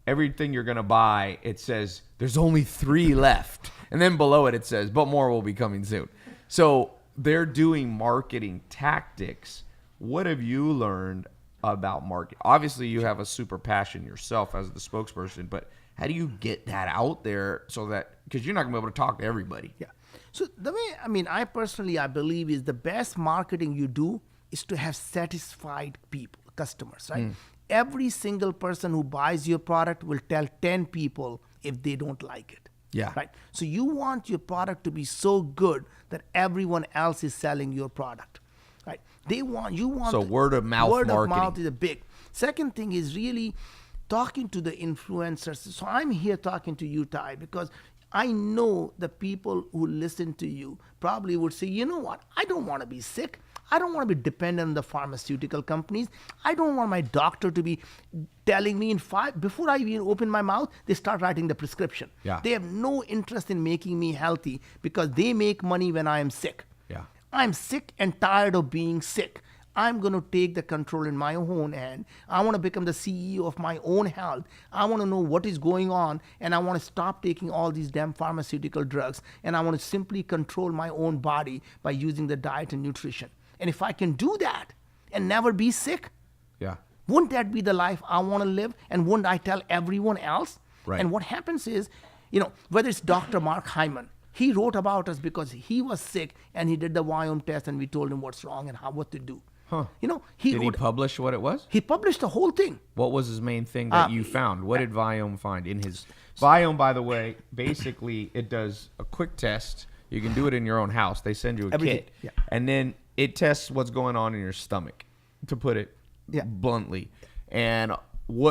everything you're going to buy, it says there's only 3 left. And then below it says, but more will be coming soon. So they're doing marketing tactics. What have you learned about marketing? Obviously, you have a super passion yourself as the spokesperson, but how do you get that out there so that, because you're not going to be able to talk to everybody. Yeah. So the way, I personally, I believe is the best marketing you do is to have satisfied people, customers, right? Every single person who buys your product will tell 10 people if they don't like it. Yeah. Right. So you want your product to be so good that everyone else is selling your product. Right. So word of mouth marketing. Word of marketing. mouth is a big. Second thing is really talking to the influencers. So I'm here talking to you, Ty, because I know the people who listen to you probably would say, you know what? I don't want to be sick. I don't want to be dependent on the pharmaceutical companies. I don't want my doctor to be telling me before I even open my mouth, they start writing the prescription. Yeah. They have no interest in making me healthy because they make money when I am sick. Yeah. I'm sick and tired of being sick. I'm going to take the control in my own hand. I want to become the CEO of my own health. I want to know what is going on, and I want to stop taking all these damn pharmaceutical drugs, and I want to simply control my own body by using the diet and nutrition. And if I can do that and never be sick, Yeah. wouldn't that be the life I want to live? And wouldn't I tell everyone else? Right. And what happens is, whether it's Dr. Mark Hyman, he wrote about us because he was sick and he did the Viome test and we told him what's wrong and what to do. Huh. Did he publish what it was? He published the whole thing. What was his main thing that you found? What did Viome find in his... Viome, by the way, basically it does a quick test. You can do it in your own house. They send you a kit. Yeah. And then it tests what's going on in your stomach, to put it bluntly. And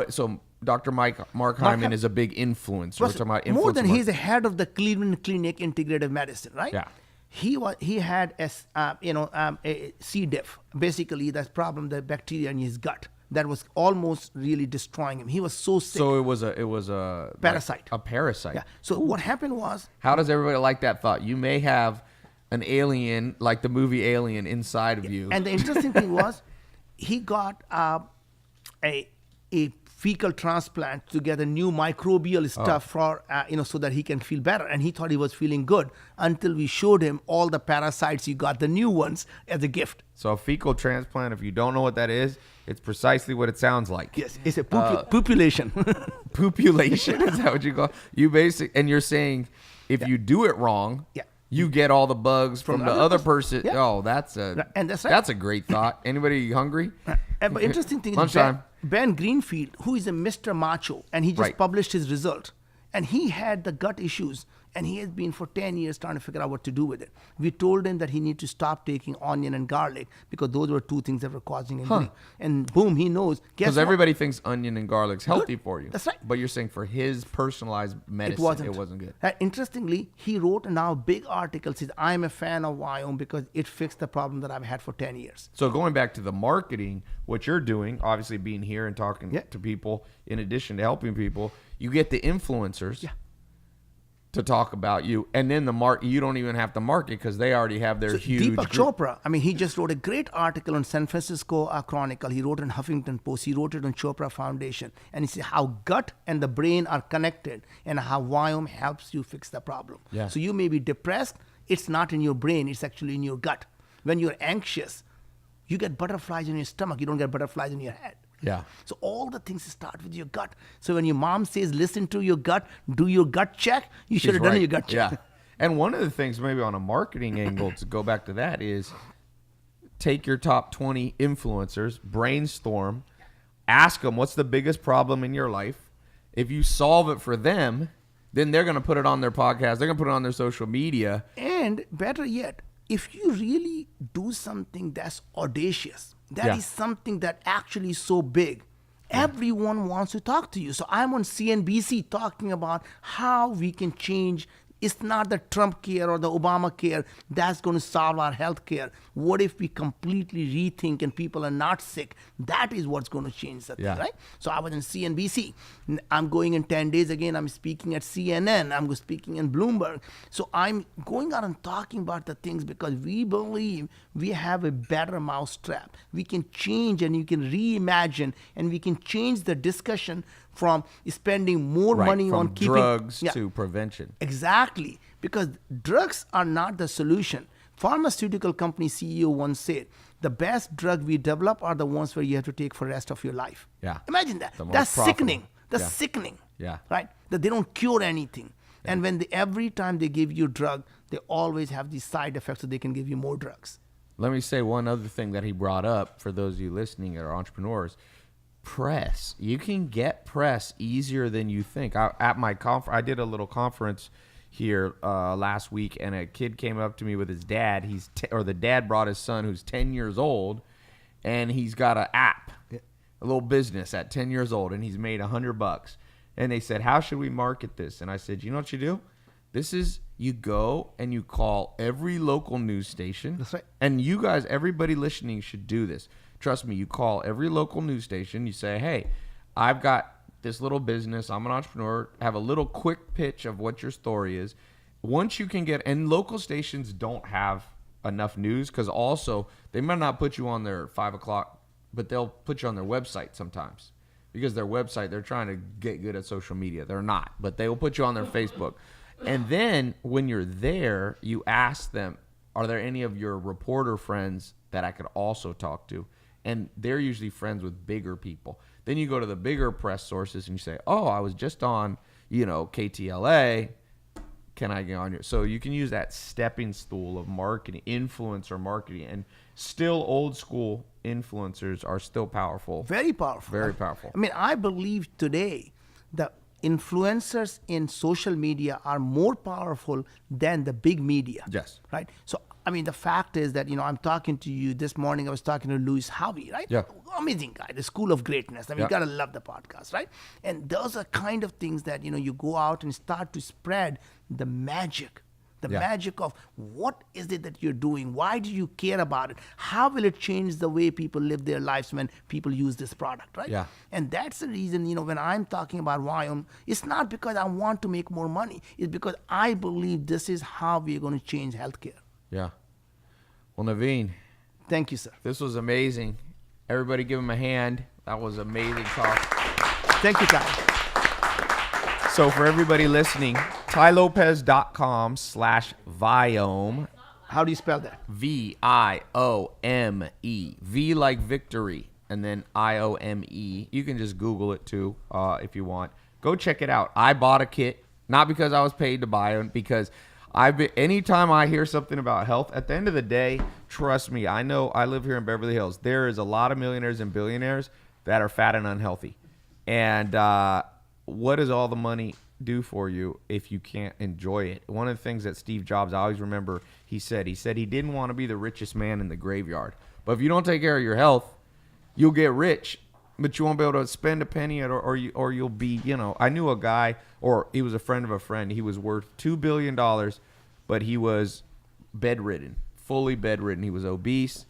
so Dr. Mark Hyman is a big influencer. We're talking about more than influencer he's the head of the Cleveland Clinic Integrative Medicine, right? Yeah. He had a C. diff, basically that problem, the bacteria in his gut that was almost really destroying him. He was so sick. So it was a parasite. Like a parasite. Yeah. So what happened was, how does everybody like that thought? You may have an alien, like the movie Alien, inside of you. And the interesting thing was, he got a fecal transplant to get a new microbial stuff for so that he can feel better, and he thought he was feeling good until we showed him all the parasites he got, the new ones, as a gift. So a fecal transplant, if you don't know what that is, it's precisely what it sounds like. Yes, it's a population. Population, is that what you call it? And you're saying if you do it wrong, you get all the bugs from the other person. Yeah. Oh, that's right. That's a great thought. Anybody hungry? But interesting thing is Lunchtime. Ben Greenfield, who is a Mr. Macho, and he just published his result. And he had the gut issues, and he has been for 10 years trying to figure out what to do with it. We told him that he needs to stop taking onion and garlic because those were 2 things that were causing him. And boom, he knows. Because everybody thinks onion and garlic's healthy for you. That's right. But you're saying for his personalized medicine, it wasn't good. Interestingly, he wrote a now big article, says, I'm a fan of Viome because it fixed the problem that I've had for 10 years. So going back to the marketing, what you're doing, obviously being here and talking to people, in addition to helping people, you get the influencers to talk about you, and then you don't even have to market because they already have their huge Deepak Chopra, he just wrote a great article on San Francisco Chronicle. He wrote it in Huffington Post. He wrote it on Chopra Foundation. And he said how gut and the brain are connected and how Viome helps you fix the problem. Yeah. So you may be depressed. It's not in your brain. It's actually in your gut. When you're anxious, you get butterflies in your stomach. You don't get butterflies in your head. Yeah. So all the things start with your gut. So when your mom says, listen to your gut, do your gut check, you should have done your gut check. Yeah. And one of the things maybe on a marketing angle to go back to that is take your top 20 influencers, brainstorm, ask them what's the biggest problem in your life. If you solve it for them, then they're going to put it on their podcast. They're going to put it on their social media. And better yet, if you really do something that's audacious, that Yeah. is something that actually is so big, everyone wants to talk to you. So I'm on CNBC talking about how we can change. It's not the Trump care or the Obama care that's going to solve our health care. What if we completely rethink and people are not sick? That is what's going to change the Yeah. thing, right? So I was in CNBC. I'm going in 10 days again. I'm speaking at CNN. I'm speaking in Bloomberg. So I'm going out and talking about the things because we believe we have a better mousetrap. We can change and you can reimagine and we can change the discussion from spending more Right, money from on keeping drugs Yeah. to prevention. Exactly, because drugs are not the solution. Pharmaceutical company CEO once said, the best drug we develop are the ones where you have to take for the rest of your life. Yeah. Imagine that. The most That's profitable. sickening. That's Yeah. sickening. Yeah. Right? That they don't cure anything. And when every time they give you a drug, they always have these side effects so they can give you more drugs. Let me say one other thing that he brought up for those of you listening that are entrepreneurs. Press. You can get press easier than you think. At my conference, I did a little conference here last week, and a kid came up to me with his dad. The dad brought his son, who's 10 years old, and he's got an app, a little business at 10 years old, and he's made $100. And they said, "How should we market this?" And I said, "You know what you do? This is you go and you call every local news station. That's right. And you guys, everybody listening should do this. Trust me, you call every local news station. You say, hey, I've got this little business. I'm an entrepreneur. Have a little quick pitch of what your story is. Once you can get, and local stations don't have enough news because also they might not put you on their 5 o'clock, but they'll put you on their website sometimes because their website, they're trying to get good at social media. They're not, but they will put you on their Facebook. And then when you're there, you ask them, are there any of your reporter friends that I could also talk to? And they're usually friends with bigger people. Then you go to the bigger press sources and you say, oh, I was just on, KTLA. Can I get on your? So you can use that stepping stool of marketing, influencer marketing, and still old school influencers are still powerful. Very powerful. Very powerful. I mean, I believe today that influencers in social media are more powerful than the big media. Yes. Right? So, I mean, the fact is that, I'm talking to you this morning. I was talking to Louis Harvey, right? Yeah. Amazing guy, the School of Greatness. I mean, Yeah. you got to love the podcast, right? And those are kind of things that, you go out and start to spread the magic. The Yeah. magic of what is it that you're doing? Why do you care about it? How will it change the way people live their lives when people use this product, right? Yeah. And that's the reason, when I'm talking about why it's not because I want to make more money. It's because I believe this is how we're going to change healthcare. Yeah. Well, Naveen, Thank you, sir. this was amazing. Everybody give him a hand. That was amazing talk. Thank you, Ty. So for everybody listening, tylopez.com/Viome, How do you spell that? Viome, V like victory, and then IOME. You can just Google it too if you want. Go check it out. I bought a kit, not because I was paid to buy it, because anytime I hear something about health, at the end of the day, trust me, I know I live here in Beverly Hills. There is a lot of millionaires and billionaires that are fat and unhealthy. And what does all the money do for you if you can't enjoy it? One of the things that Steve Jobs, I always remember, he said he didn't want to be the richest man in the graveyard. But if you don't take care of your health, you'll get rich, but you won't be able to spend a penny or you'll be, I knew a guy, or he was a friend of a friend. He was worth $2 billion, but he was bedridden, fully bedridden. He was obese.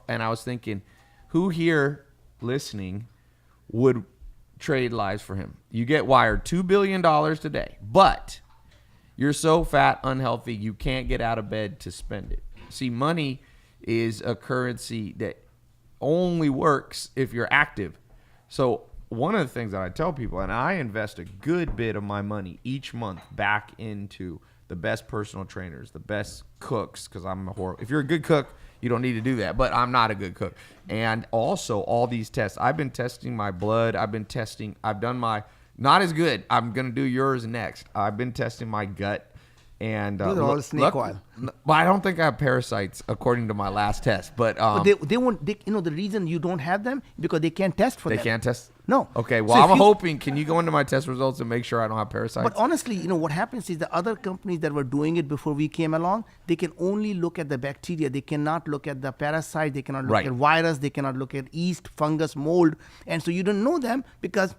And I was thinking, who here listening would trade lives for him? You get wired $2 billion today, but you're so fat, unhealthy, you can't get out of bed to spend it. See, money is a currency that only works if you're active. So one of the things that I tell people, and I invest a good bit of my money each month back into the best personal trainers, the best cooks, because I'm if you're a good cook, you don't need to do that, but I'm not a good cook. And also all these tests. I've been testing my blood. I've done my, not as good. I'm going to do yours next. I've been testing my gut. And Those are all snake oil. But I don't think I have parasites according to my last test. But But they won't. The reason you don't have them because they can't test for them. they can't test. No. Okay, So well, if I'm you- hoping, can you go into my test results and make sure I don't have parasites? But honestly, what happens is the other companies that were doing it before we came along, they can only look at the bacteria. They cannot look at the parasite. They cannot look Right. at virus. They cannot look at yeast, fungus, mold. And so you don't know them because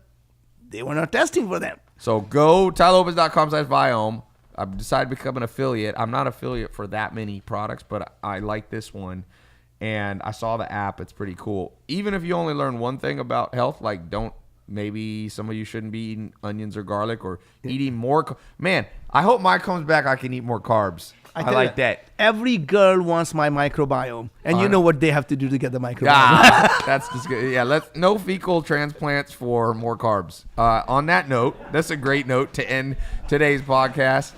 they were not testing for them. So go tylopez.com/biome. I've decided to become an affiliate. I'm not affiliate for that many products, but I like this one. And I saw the app. It's pretty cool. Even if you only learn one thing about health, like maybe some of you shouldn't be eating onions or garlic or eating more. Man, I hope mine comes back. I can eat more carbs. I tell like you, that. Every girl wants my microbiome. And you know what they have to do to get the microbiome. That's just good. Yeah, no fecal transplants for more carbs. On that note, that's a great note to end today's podcast.